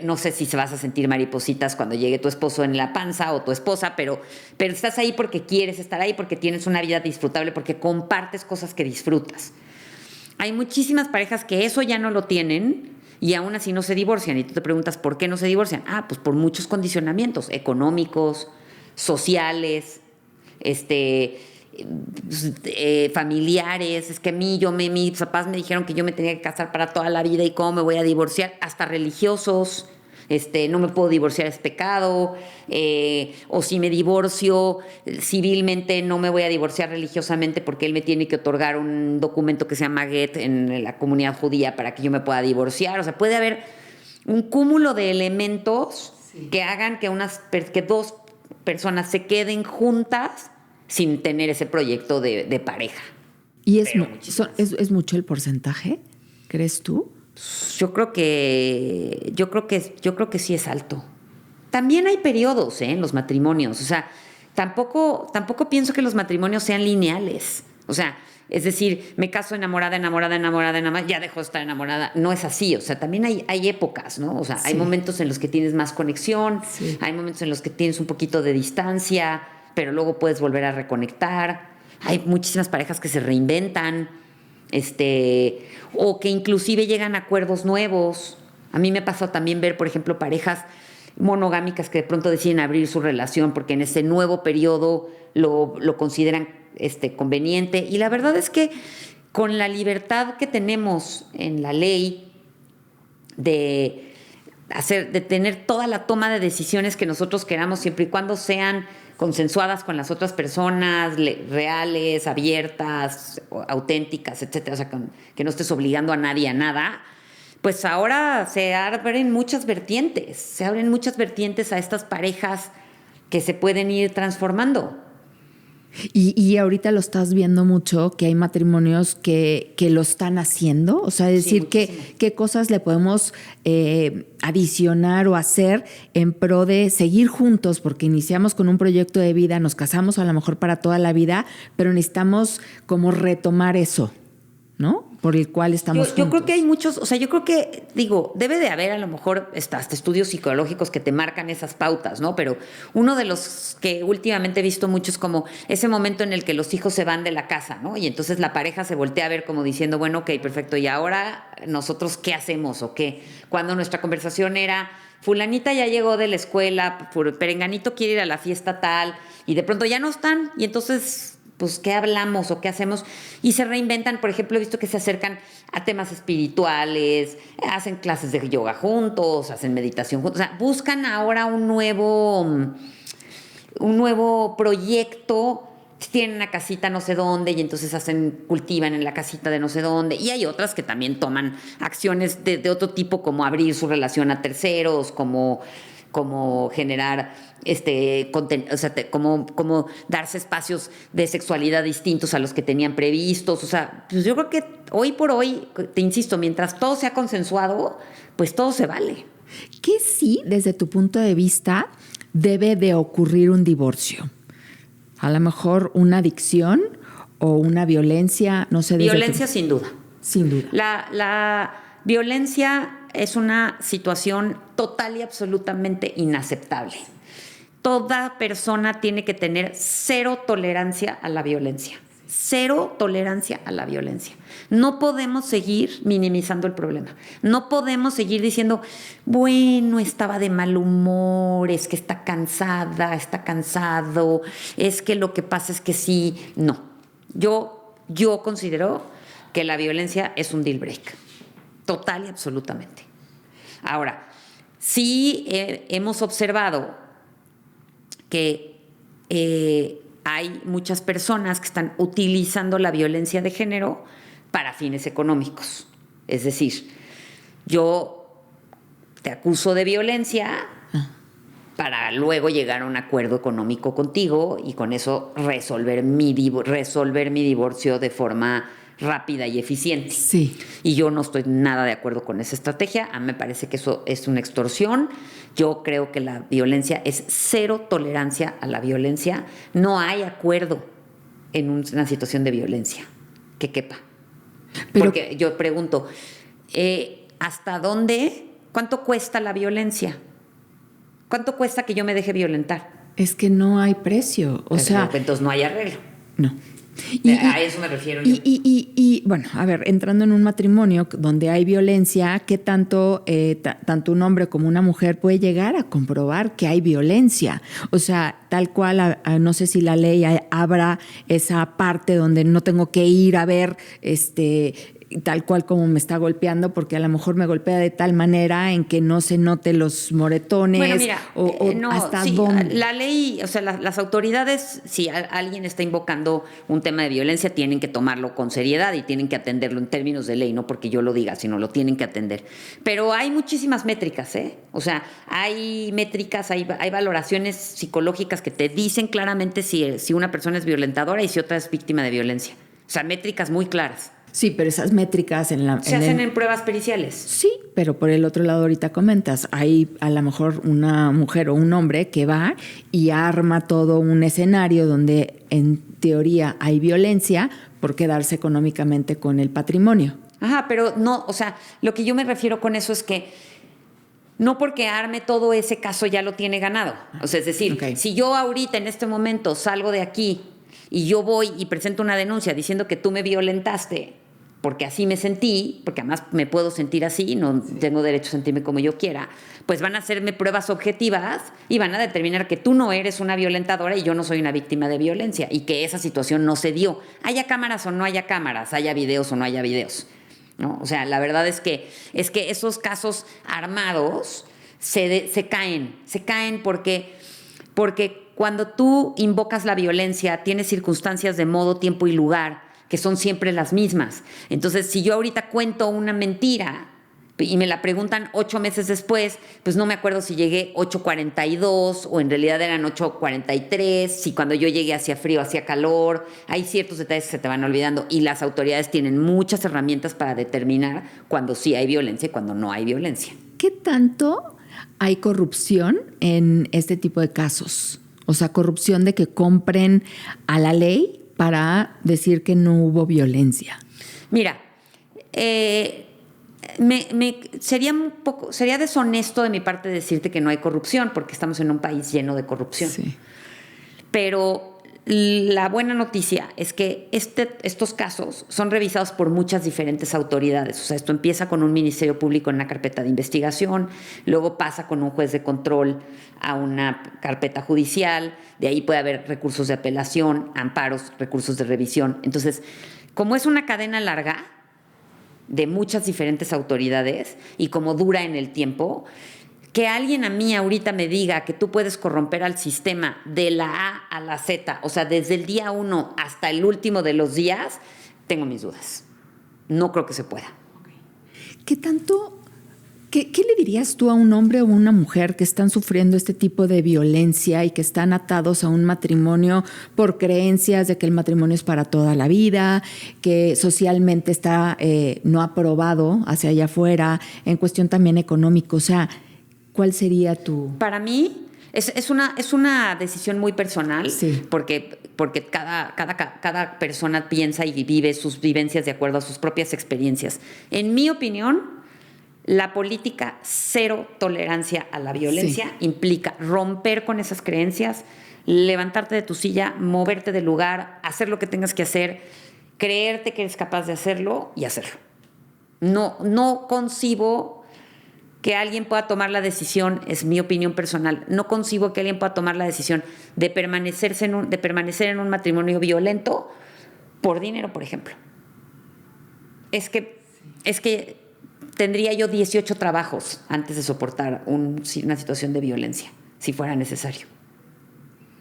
no sé si se vas a sentir maripositas cuando llegue tu esposo en la panza o tu esposa, pero estás ahí porque quieres estar ahí, porque tienes una vida disfrutable, porque compartes cosas que disfrutas. Hay muchísimas parejas que eso ya no lo tienen y aún así no se divorcian. Y tú te preguntas, ¿por qué no se divorcian? Pues por muchos condicionamientos económicos, sociales, familiares. Es que mis papás me dijeron que yo me tenía que casar para toda la vida y cómo me voy a divorciar. Hasta religiosos. No me puedo divorciar, es pecado, o si me divorcio civilmente no me voy a divorciar religiosamente porque él me tiene que otorgar un documento que se llama get en la comunidad judía para que yo me pueda divorciar. O sea, puede haber un cúmulo de elementos que hagan que dos personas se queden juntas sin tener ese proyecto de pareja. ¿Y es mucho el porcentaje, crees tú? Yo creo que sí es alto. También hay periodos en los matrimonios. O sea, tampoco pienso que los matrimonios sean lineales. O sea, es decir, me caso enamorada, ya dejo de estar enamorada. No es así. O sea, también hay épocas, ¿no? O sea, hay momentos en los que tienes más conexión, hay momentos en los que tienes un poquito de distancia, pero luego puedes volver a reconectar. Hay muchísimas parejas que se reinventan. O que inclusive llegan a acuerdos nuevos. A mí me ha pasado también ver, por ejemplo, parejas monogámicas que de pronto deciden abrir su relación porque en ese nuevo periodo lo consideran conveniente. Y la verdad es que con la libertad que tenemos en la ley de tener toda la toma de decisiones que nosotros queramos, siempre y cuando sean consensuadas con las otras personas, reales, abiertas, auténticas, etcétera, o sea, que no estés obligando a nadie a nada, pues ahora se abren muchas vertientes a estas parejas que se pueden ir transformando. Y ahorita lo estás viendo mucho, que hay matrimonios que lo están haciendo, o sea, decir qué cosas le podemos adicionar o hacer en pro de seguir juntos, porque iniciamos con un proyecto de vida, nos casamos a lo mejor para toda la vida, pero necesitamos como retomar eso, ¿no? Por el cual estamos juntos. Yo creo que hay muchos, o sea, yo creo que, debe de haber a lo mejor hasta estudios psicológicos que te marcan esas pautas, ¿no? Pero uno de los que últimamente he visto mucho es como ese momento en el que los hijos se van de la casa, ¿no? Y entonces la pareja se voltea a ver como diciendo, bueno, ok, perfecto, ¿y ahora nosotros qué hacemos o qué? Cuando nuestra conversación era, fulanita ya llegó de la escuela, perenganito quiere ir a la fiesta tal, y de pronto ya no están, y entonces pues, ¿qué hablamos o qué hacemos? Y se reinventan. Por ejemplo, he visto que se acercan a temas espirituales, hacen clases de yoga juntos, hacen meditación juntos. O sea, buscan ahora un nuevo proyecto. Tienen una casita no sé dónde y entonces cultivan en la casita de no sé dónde. Y hay otras que también toman acciones de otro tipo, como abrir su relación a terceros, como generar o sea, como darse espacios de sexualidad distintos a los que tenían previstos. O sea, pues yo creo que hoy por hoy, te insisto, mientras todo sea consensuado, pues todo se vale. ¿Qué sí, desde tu punto de vista, debe de ocurrir un divorcio? A lo mejor una adicción o una violencia, no sé. Violencia sin duda. Sin duda. La violencia es una situación total y absolutamente inaceptable. Toda persona tiene que tener cero tolerancia a la violencia. cero tolerancia a la violencia. No podemos seguir minimizando el problema. No podemos seguir diciendo, bueno, estaba de mal humor, es que está cansada, está cansado, es que lo que pasa es que sí. No. Yo considero que la violencia es un deal break. Total y absolutamente. Ahora, sí hemos observado que hay muchas personas que están utilizando la violencia de género para fines económicos. Es decir, yo te acuso de violencia para luego llegar a un acuerdo económico contigo y con eso resolver mi divorcio de forma rápida y eficiente. Sí. Y yo no estoy nada de acuerdo con esa estrategia. A mí me parece que eso es una extorsión. Yo creo que la violencia es cero tolerancia a la violencia. No hay acuerdo en una situación de violencia que quepa. Porque yo pregunto, ¿hasta dónde? ¿Cuánto cuesta la violencia? ¿Cuánto cuesta que yo me deje violentar? Es que no hay precio. O sea, entonces no hay arreglo. No. A eso me refiero yo. Y bueno, a ver, entrando en un matrimonio donde hay violencia, ¿qué tanto tanto un hombre como una mujer puede llegar a comprobar que hay violencia? O sea, tal cual, no sé si la ley abra esa parte donde no tengo que ir a ver tal cual como me está golpeando, porque a lo mejor me golpea de tal manera en que no se note los moretones. Bueno, mira, no, hasta sí, dónde. La ley, o sea, las autoridades, si alguien está invocando un tema de violencia, tienen que tomarlo con seriedad y tienen que atenderlo en términos de ley, no porque yo lo diga, sino lo tienen que atender. Pero hay muchísimas métricas, ¿eh? O sea, hay métricas, hay valoraciones psicológicas que te dicen claramente si una persona es violentadora y si otra es víctima de violencia. O sea, métricas muy claras. Sí, pero esas métricas se hacen en pruebas periciales. Sí, pero por el otro lado ahorita comentas, hay a lo mejor una mujer o un hombre que va y arma todo un escenario donde en teoría hay violencia por quedarse económicamente con el patrimonio. Ajá, pero no, o sea, lo que yo me refiero con eso es que no porque arme todo ese caso ya lo tiene ganado. O sea, es decir, si yo ahorita en este momento salgo de aquí y yo voy y presento una denuncia diciendo que tú me violentaste porque así me sentí, porque además me puedo sentir así, no tengo derecho a sentirme como yo quiera, pues van a hacerme pruebas objetivas y van a determinar que tú no eres una violentadora y yo no soy una víctima de violencia y que esa situación no se dio. Haya cámaras o no haya cámaras, haya videos o no haya videos, ¿no? O sea, la verdad es que esos casos armados se caen porque cuando tú invocas la violencia, tienes circunstancias de modo, tiempo y lugar que son siempre las mismas. Entonces, si yo ahorita cuento una mentira y me la preguntan 8 meses después, pues no me acuerdo si llegué 8:42 o en realidad eran 8:43, si cuando yo llegué hacía frío, hacía calor. Hay ciertos detalles que se te van olvidando y las autoridades tienen muchas herramientas para determinar cuando sí hay violencia y cuando no hay violencia. ¿Qué tanto hay corrupción en este tipo de casos? O sea, corrupción de que compren a la ley para decir que no hubo violencia. Mira, sería deshonesto de mi parte decirte que no hay corrupción, porque estamos en un país lleno de corrupción. Sí. Pero la buena noticia es que estos casos son revisados por muchas diferentes autoridades. O sea, esto empieza con un ministerio público en una carpeta de investigación, luego pasa con un juez de control a una carpeta judicial, de ahí puede haber recursos de apelación, amparos, recursos de revisión. Entonces, como es una cadena larga de muchas diferentes autoridades y como dura en el tiempo, que alguien a mí ahorita me diga que tú puedes corromper al sistema de la A a la Z, o sea, desde el día 1 hasta el último de los días, tengo mis dudas. No creo que se pueda. ¿Qué tanto? ¿Qué le dirías tú a un hombre o una mujer que están sufriendo este tipo de violencia y que están atados a un matrimonio por creencias de que el matrimonio es para toda la vida, que socialmente está no aprobado hacia allá afuera, en cuestión también económica? O sea, ¿cuál sería tu...? Para mí es una decisión muy personal, sí, porque cada persona piensa y vive sus vivencias de acuerdo a sus propias experiencias. En mi opinión, la política cero tolerancia a la violencia implica romper con esas creencias, levantarte de tu silla, moverte del lugar, hacer lo que tengas que hacer, creerte que eres capaz de hacerlo y hacerlo. No concibo que alguien pueda tomar la decisión, es mi opinión personal, no concibo que alguien pueda tomar la decisión de permanecer en un matrimonio violento por dinero, por ejemplo. Es que tendría yo 18 trabajos antes de soportar una situación de violencia, si fuera necesario.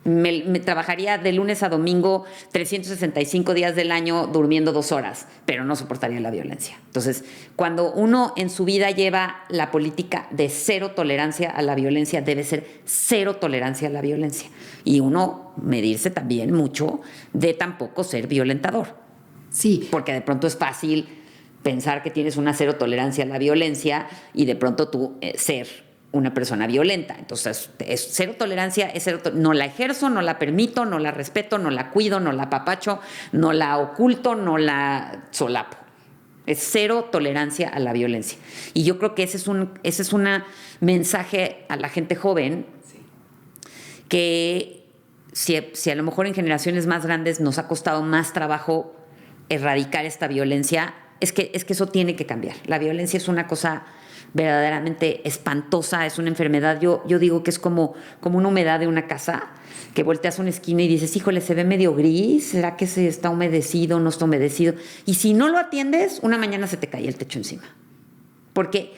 Me trabajaría de lunes a domingo 365 días del año durmiendo 2 horas, pero no soportaría la violencia. Entonces, cuando uno en su vida lleva la política de cero tolerancia a la violencia, debe ser cero tolerancia a la violencia. Y uno medirse también mucho de tampoco ser violentador. Sí. Porque de pronto es fácil pensar que tienes una cero tolerancia a la violencia y de pronto tú ser una persona violenta. Entonces, es cero tolerancia, no la ejerzo, no la permito, no la respeto, no la cuido, no la apapacho, no la oculto, no la solapo. Es cero tolerancia a la violencia. Y yo creo que ese es un mensaje a la gente joven, sí, que si a lo mejor en generaciones más grandes nos ha costado más trabajo erradicar esta violencia, es que eso tiene que cambiar. La violencia es una cosa verdaderamente espantosa, es una enfermedad. Yo digo que es como una humedad de una casa, que volteas una esquina y dices, híjole, se ve medio gris, ¿será que se está humedecido o no está humedecido? Y si no lo atiendes, una mañana se te cae el techo encima. Porque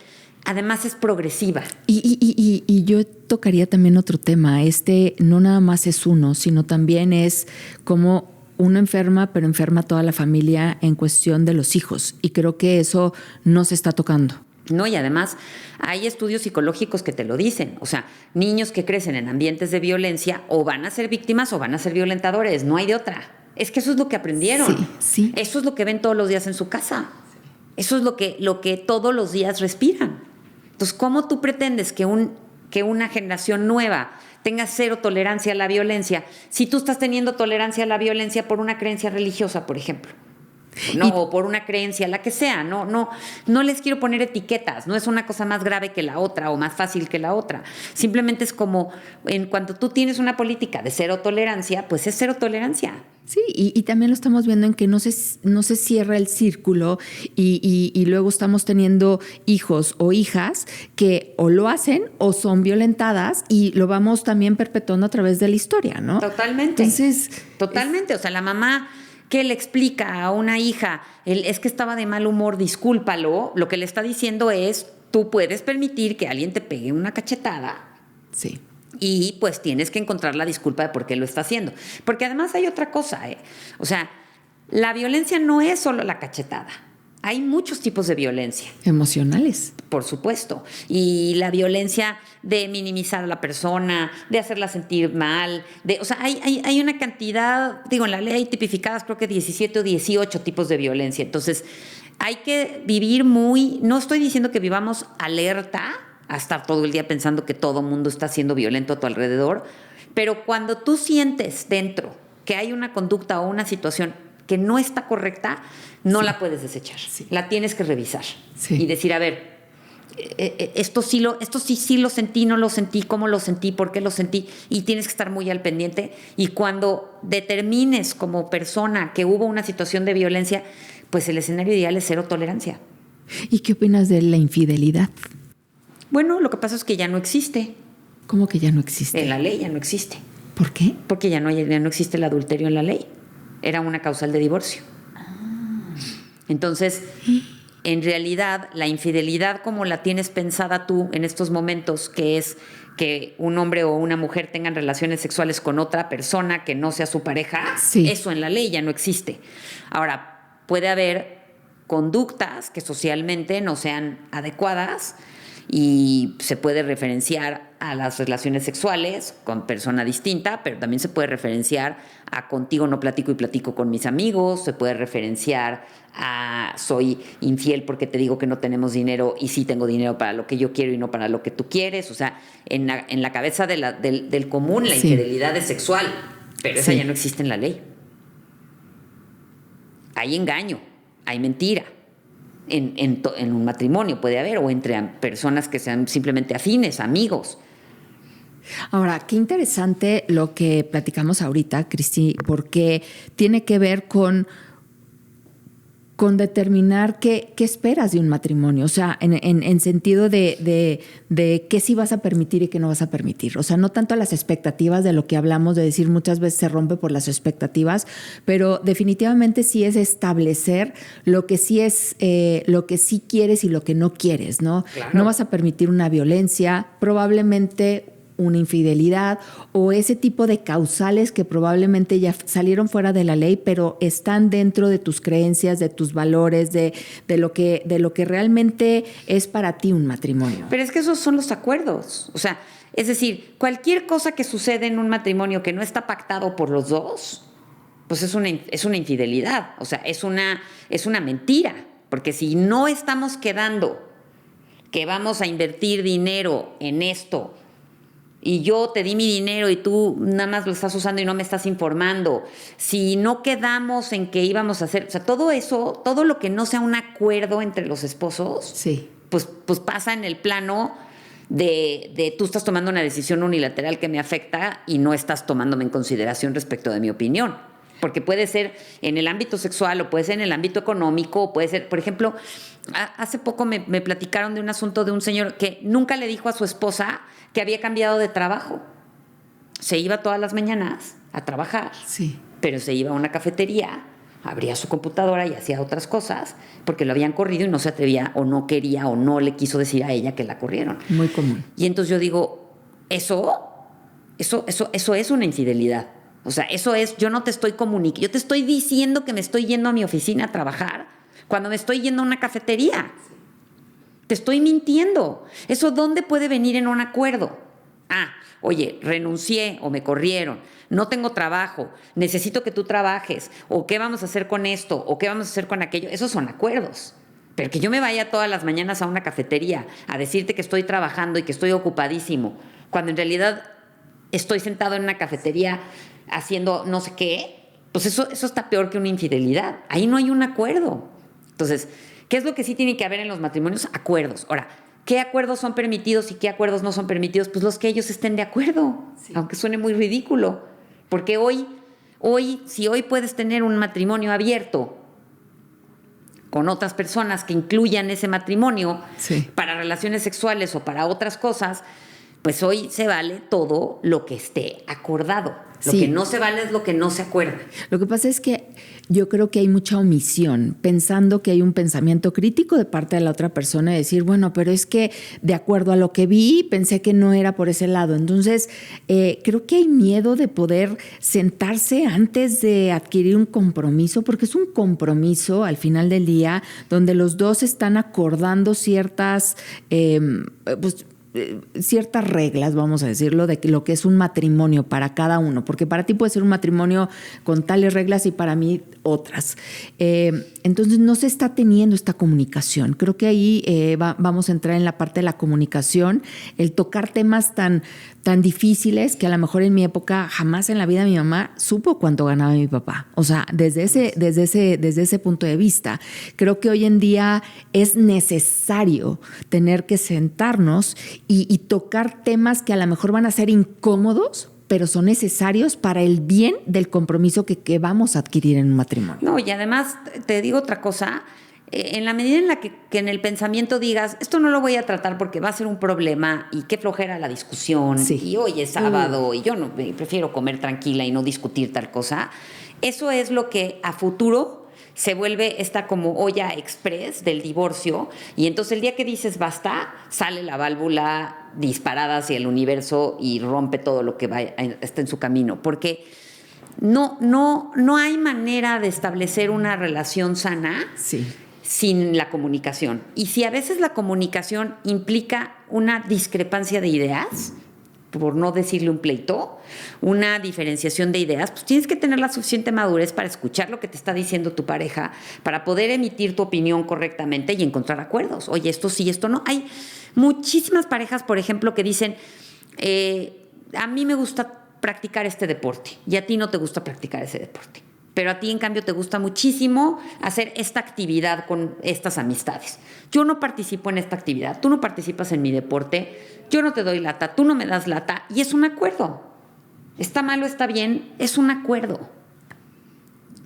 además es progresiva. Y yo tocaría también otro tema. No nada más es uno, sino también es como uno enferma, pero enferma toda la familia en cuestión de los hijos. Y creo que eso no se está tocando. No, y además hay estudios psicológicos que te lo dicen. O sea, niños que crecen en ambientes de violencia o van a ser víctimas o van a ser violentadores. No hay de otra. Es que eso es lo que aprendieron. Sí, sí. Eso es lo que ven todos los días en su casa. Eso es lo que todos los días respiran. Entonces, ¿cómo tú pretendes que una generación nueva tenga cero tolerancia a la violencia si tú estás teniendo tolerancia a la violencia por una creencia religiosa, por ejemplo? O por una creencia, la que sea. No les quiero poner etiquetas. No es una cosa más grave que la otra o más fácil que la otra. Simplemente es como en cuanto tú tienes una política de cero tolerancia, pues es cero tolerancia. Sí, y también lo estamos viendo en que no se cierra el círculo y luego estamos teniendo hijos o hijas que o lo hacen o son violentadas y lo vamos también perpetuando a través de la historia, ¿no? Totalmente. Entonces, totalmente. O sea, la mamá que le explica a una hija, es que estaba de mal humor, discúlpalo, lo que le está diciendo es, tú puedes permitir que alguien te pegue una cachetada. Sí. Y pues tienes que encontrar la disculpa de por qué lo está haciendo. Porque además hay otra cosa, ¿eh? O sea, la violencia no es solo la cachetada. Hay muchos tipos de violencia. Emocionales. Por supuesto. Y la violencia de minimizar a la persona, de hacerla sentir mal. O sea, hay una cantidad, digo, en la ley hay tipificadas creo que 17 o 18 tipos de violencia. Entonces, hay que vivir no estoy diciendo que vivamos alerta a estar todo el día pensando que todo mundo está siendo violento a tu alrededor, pero cuando tú sientes dentro que hay una conducta o una situación que no está correcta, no la puedes desechar. Sí. La tienes que revisar. Sí. Y decir, a ver, esto sí lo sentí, no lo sentí, cómo lo sentí, por qué lo sentí, y tienes que estar muy al pendiente. Y cuando determines como persona que hubo una situación de violencia, pues el escenario ideal es cero tolerancia. ¿Y qué opinas de la infidelidad? Bueno, lo que pasa es que ya no existe. ¿Cómo que ya no existe? En la ley ya no existe. ¿Por qué? Porque ya no existe el adulterio en la ley. Era una causal de divorcio. Entonces, en realidad, la infidelidad como la tienes pensada tú en estos momentos, que es que un hombre o una mujer tengan relaciones sexuales con otra persona que no sea su pareja, sí, eso en la ley ya no existe. Ahora, puede haber conductas que socialmente no sean adecuadas y se puede referenciar a las relaciones sexuales con persona distinta, pero también se puede referenciar a contigo no platico y platico con mis amigos, se puede referenciar a soy infiel porque te digo que no tenemos dinero y sí tengo dinero para lo que yo quiero y no para lo que tú quieres. O sea, en la cabeza del común la infidelidad es sexual, pero esa ya no existe en la ley. Hay engaño, hay mentira. En un matrimonio puede haber, o entre personas que sean simplemente afines, amigos. Ahora, qué interesante lo que platicamos ahorita, Cristi, porque tiene que ver con determinar qué esperas de un matrimonio, o sea, en sentido de qué sí vas a permitir y qué no vas a permitir. O sea, no tanto las expectativas de lo que hablamos, de decir muchas veces se rompe por las expectativas, pero definitivamente sí es establecer lo que sí es, lo que sí quieres y lo que no quieres, ¿no? Claro. No vas a permitir una violencia, probablemente una infidelidad o ese tipo de causales que probablemente ya salieron fuera de la ley, pero están dentro de tus creencias, de tus valores, de lo que realmente es para ti un matrimonio. Pero es que esos son los acuerdos. O sea, es decir, cualquier cosa que sucede en un matrimonio que no está pactado por los dos, pues es una infidelidad. O sea, es una mentira. Porque si no estamos quedando que vamos a invertir dinero en esto, y yo te di mi dinero y tú nada más lo estás usando y no me estás informando, si no quedamos en que íbamos a hacer, o sea, todo eso, todo lo que no sea un acuerdo entre los esposos, sí, pues pasa en el plano de tú estás tomando una decisión unilateral que me afecta y no estás tomándome en consideración respecto de mi opinión. Porque puede ser en el ámbito sexual o puede ser en el ámbito económico, o puede ser, por ejemplo, hace poco me platicaron de un asunto de un señor que nunca le dijo a su esposa que había cambiado de trabajo. Se iba todas las mañanas a trabajar, sí, pero se iba a una cafetería, abría su computadora y hacía otras cosas porque lo habían corrido y no se atrevía o no quería o no le quiso decir a ella que la corrieron. Muy común. Y entonces yo digo, eso es una infidelidad. O sea, eso es, yo no te estoy comunicando, yo te estoy diciendo que me estoy yendo a mi oficina a trabajar cuando me estoy yendo a una cafetería. Te estoy mintiendo. ¿Eso dónde puede venir en un acuerdo? Oye, renuncié o me corrieron, no tengo trabajo, necesito que tú trabajes, o qué vamos a hacer con esto, o qué vamos a hacer con aquello. Esos son acuerdos. Pero que yo me vaya todas las mañanas a una cafetería a decirte que estoy trabajando y que estoy ocupadísimo, cuando en realidad estoy sentado en una cafetería haciendo no sé qué, pues eso está peor que una infidelidad. Ahí no hay un acuerdo. Entonces, ¿qué es lo que sí tiene que haber en los matrimonios? Acuerdos. Ahora, ¿qué acuerdos son permitidos y qué acuerdos no son permitidos? Pues los que ellos estén de acuerdo, sí. Aunque suene muy ridículo. Porque si hoy puedes tener un matrimonio abierto con otras personas que incluyan ese matrimonio, sí, para relaciones sexuales o para otras cosas, pues hoy se vale todo lo que esté acordado. Lo que no se vale es lo que no se acuerda. Lo que pasa es que yo creo que hay mucha omisión, pensando que hay un pensamiento crítico de parte de la otra persona, de decir, bueno, pero es que de acuerdo a lo que vi, pensé que no era por ese lado. Entonces, creo que hay miedo de poder sentarse antes de adquirir un compromiso, porque es un compromiso al final del día donde los dos están acordando ciertas ciertas reglas, vamos a decirlo, de lo que es un matrimonio para cada uno, porque para ti puede ser un matrimonio con tales reglas y para mí otras. Entonces no se está teniendo esta comunicación. Creo que ahí vamos a entrar en la parte de la comunicación, el tocar temas tan difíciles que a lo mejor en mi época jamás en la vida mi mamá supo cuánto ganaba mi papá. O sea, desde ese punto de vista, creo que hoy en día es necesario tener que sentarnos y tocar temas que a lo mejor van a ser incómodos, pero son necesarios para el bien del compromiso que vamos a adquirir en un matrimonio. No, y además te digo otra cosa. En la medida en la que en el pensamiento digas, esto no lo voy a tratar porque va a ser un problema y qué flojera la discusión, sí, y hoy es sábado y yo no prefiero comer tranquila y no discutir tal cosa, eso es lo que a futuro se vuelve esta como olla express del divorcio, y entonces el día que dices basta, sale la válvula disparada hacia el universo y rompe todo lo que está en su camino, porque no hay manera de establecer una relación sana, sí, sin la comunicación. Y si a veces la comunicación implica una discrepancia de ideas, por no decirle un pleito, una diferenciación de ideas, pues tienes que tener la suficiente madurez para escuchar lo que te está diciendo tu pareja, para poder emitir tu opinión correctamente y encontrar acuerdos. Oye, esto sí, esto no. Hay muchísimas parejas, por ejemplo, que dicen, a mí me gusta practicar este deporte y a ti no te gusta practicar ese deporte. pero a ti, en cambio, te gusta muchísimo hacer esta actividad con estas amistades. Yo no participo en esta actividad, tú no participas en mi deporte, yo no te doy lata, tú no me das lata, y es un acuerdo. Está mal o está bien, es un acuerdo.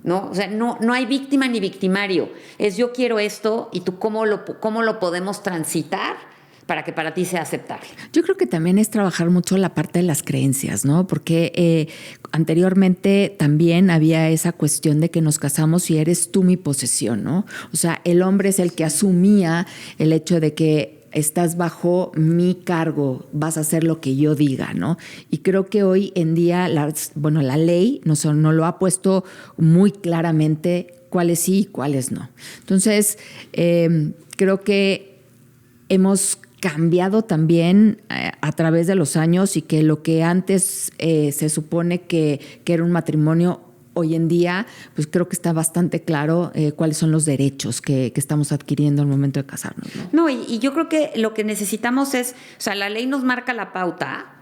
¿No? O sea, no hay víctima ni victimario. Es yo quiero esto y tú cómo lo podemos transitar para que para ti sea aceptable. Yo creo que también es trabajar mucho la parte de las creencias, ¿no? Porque anteriormente también había esa cuestión de que nos casamos y eres tú mi posesión, ¿no? O sea, el hombre es el que asumía el hecho de que estás bajo mi cargo, vas a hacer lo que yo diga, ¿no? Y creo que hoy en día, la ley nos lo ha puesto muy claramente cuáles sí y cuáles no. Entonces, creo que hemos cambiado también a través de los años y que lo que antes se supone que era un matrimonio, hoy en día, pues creo que está bastante claro cuáles son los derechos que estamos adquiriendo al momento de casarnos, ¿no? Y yo creo que lo que necesitamos es, o sea, la ley nos marca la pauta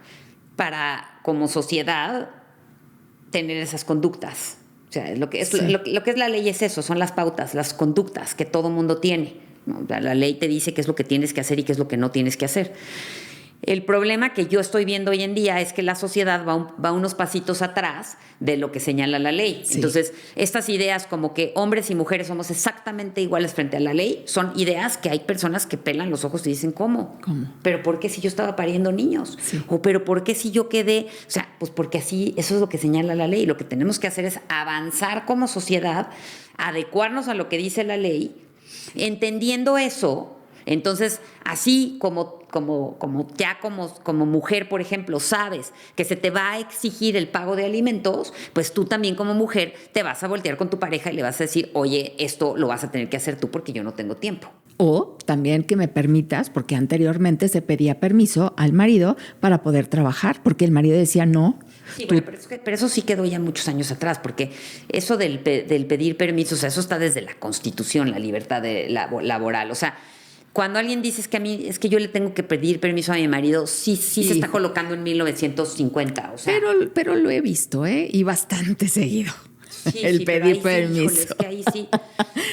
para, como sociedad, tener esas conductas. O sea, lo que es la ley es eso, son las pautas, las conductas que todo mundo tiene, ¿no? O sea, la ley te dice qué es lo que tienes que hacer y qué es lo que no tienes que hacer. El problema que yo estoy viendo hoy en día es que la sociedad va unos pasitos atrás de lo que señala la ley. Sí. Entonces, estas ideas como que hombres y mujeres somos exactamente iguales frente a la ley, son ideas que hay personas que pelan los ojos y dicen, ¿cómo? ¿Pero por qué si yo estaba pariendo niños? Sí. O ¿pero por qué si yo quedé? O sea, pues porque así, eso es lo que señala la ley. Lo que tenemos que hacer es avanzar como sociedad, adecuarnos a lo que dice la ley, entendiendo eso. Entonces, así como mujer, por ejemplo, sabes que se te va a exigir el pago de alimentos, pues tú también como mujer te vas a voltear con tu pareja y le vas a decir, oye, esto lo vas a tener que hacer tú porque yo no tengo tiempo. O también que me permitas, porque anteriormente se pedía permiso al marido para poder trabajar, porque el marido decía no. Sí, bueno, pero eso sí quedó ya muchos años atrás, porque eso del pedir permiso, o sea, eso está desde la Constitución, la libertad laboral, o sea, cuando alguien dice es que yo le tengo que pedir permiso a mi marido, sí se está colocando en 1950. O sea. Pero lo he visto, y bastante seguido. Sí, pedir permiso. Sí, es que ahí sí,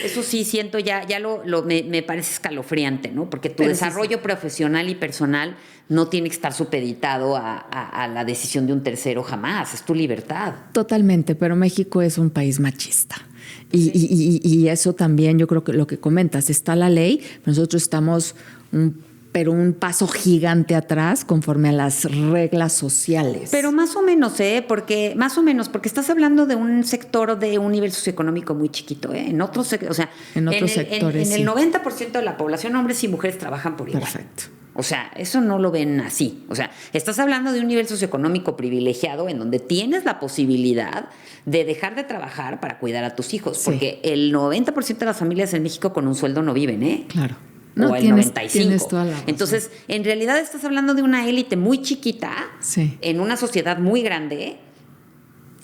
eso sí siento me parece escalofriante, ¿no? Porque tu desarrollo profesional y personal no tiene que estar supeditado a la decisión de un tercero jamás, es tu libertad. Totalmente, pero México es un país machista. Y eso también, yo creo que lo que comentas, está la ley, nosotros estamos un paso gigante atrás conforme a las reglas sociales. Pero más o menos, porque estás hablando de un sector de un nivel socioeconómico muy chiquito, En otros sectores, en el 90% de la población, hombres y mujeres trabajan por igual. Perfecto. O sea, eso no lo ven así. O sea, estás hablando de un nivel socioeconómico privilegiado en donde tienes la posibilidad de dejar de trabajar para cuidar a tus hijos. Sí. Porque el 90% de las familias en México con un sueldo no viven, Claro. No, o el 95%. Tienes toda la razón. Entonces, en realidad estás hablando de una élite muy chiquita, en una sociedad muy grande,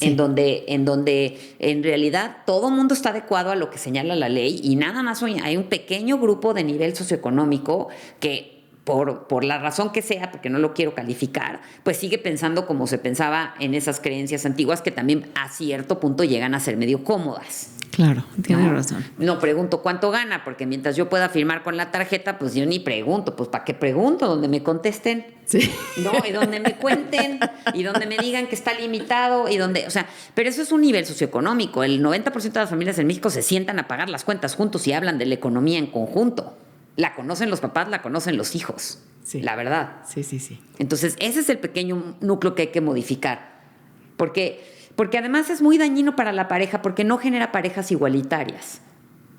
en donde en realidad todo mundo está adecuado a lo que señala la ley y nada más hay un pequeño grupo de nivel socioeconómico que por la razón que sea, porque no lo quiero calificar, pues sigue pensando como se pensaba en esas creencias antiguas que también a cierto punto llegan a ser medio cómodas. Claro, tienes razón. No pregunto cuánto gana, porque mientras yo pueda firmar con la tarjeta, pues yo ni pregunto. Pues ¿para qué pregunto? Donde me contesten. Sí. No, y donde me cuenten, y donde me digan que está limitado, y donde, o sea, pero eso es un nivel socioeconómico. El 90% de las familias en México se sientan a pagar las cuentas juntos y hablan de la economía en conjunto. La conocen los papás, la conocen los hijos. Sí. La verdad. Sí. Entonces, ese es el pequeño núcleo que hay que modificar. Porque además es muy dañino para la pareja porque no genera parejas igualitarias.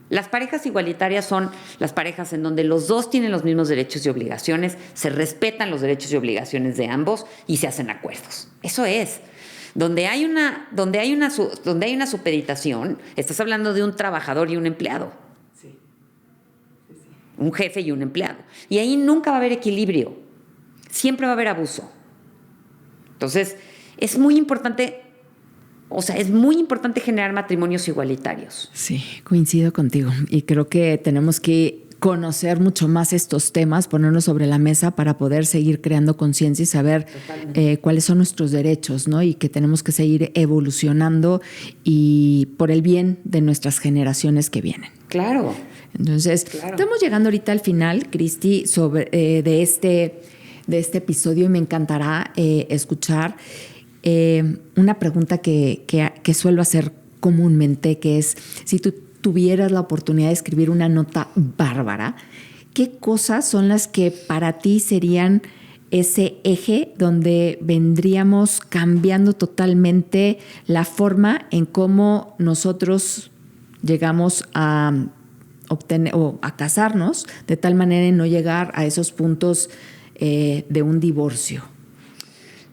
Las parejas igualitarias son las parejas en donde los dos tienen los mismos derechos y obligaciones, se respetan los derechos y obligaciones de ambos y se hacen acuerdos. Eso es. Donde hay una supeditación, estás hablando de un trabajador y un empleado. Un jefe y un empleado. Y ahí nunca va a haber equilibrio. Siempre va a haber abuso. Entonces, es muy importante generar matrimonios igualitarios. Sí, coincido contigo. Y creo que tenemos que conocer mucho más estos temas, ponerlos sobre la mesa para poder seguir creando conciencia y saber cuáles son nuestros derechos, ¿no? Y que tenemos que seguir evolucionando y por el bien de nuestras generaciones que vienen. Claro. Entonces, estamos llegando ahorita al final, Cristi, de este episodio, y me encantará escuchar una pregunta que suelo hacer comúnmente, que es, si tú tuvieras la oportunidad de escribir una nota bárbara, ¿qué cosas son las que para ti serían ese eje donde vendríamos cambiando totalmente la forma en cómo nosotros llegamos a obtener o a casarnos, de tal manera en no llegar a esos puntos de un divorcio?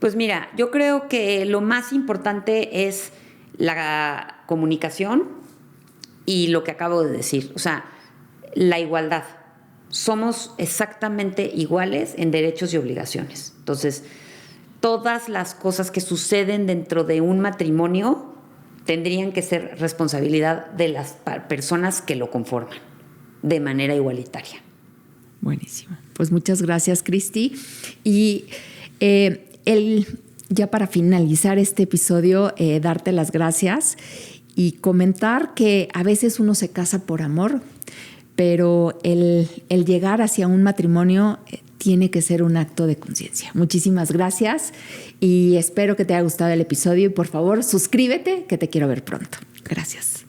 Pues mira, yo creo que lo más importante es la comunicación y lo que acabo de decir, o sea, la igualdad. Somos exactamente iguales en derechos y obligaciones. Entonces, todas las cosas que suceden dentro de un matrimonio tendrían que ser responsabilidad de las personas que lo conforman, de manera igualitaria. Buenísimo. Pues muchas gracias, Cristi. Y ya para finalizar este episodio, darte las gracias y comentar que a veces uno se casa por amor, pero el llegar hacia un matrimonio tiene que ser un acto de conciencia. Muchísimas gracias y espero que te haya gustado el episodio y por favor suscríbete, que te quiero ver pronto. Gracias.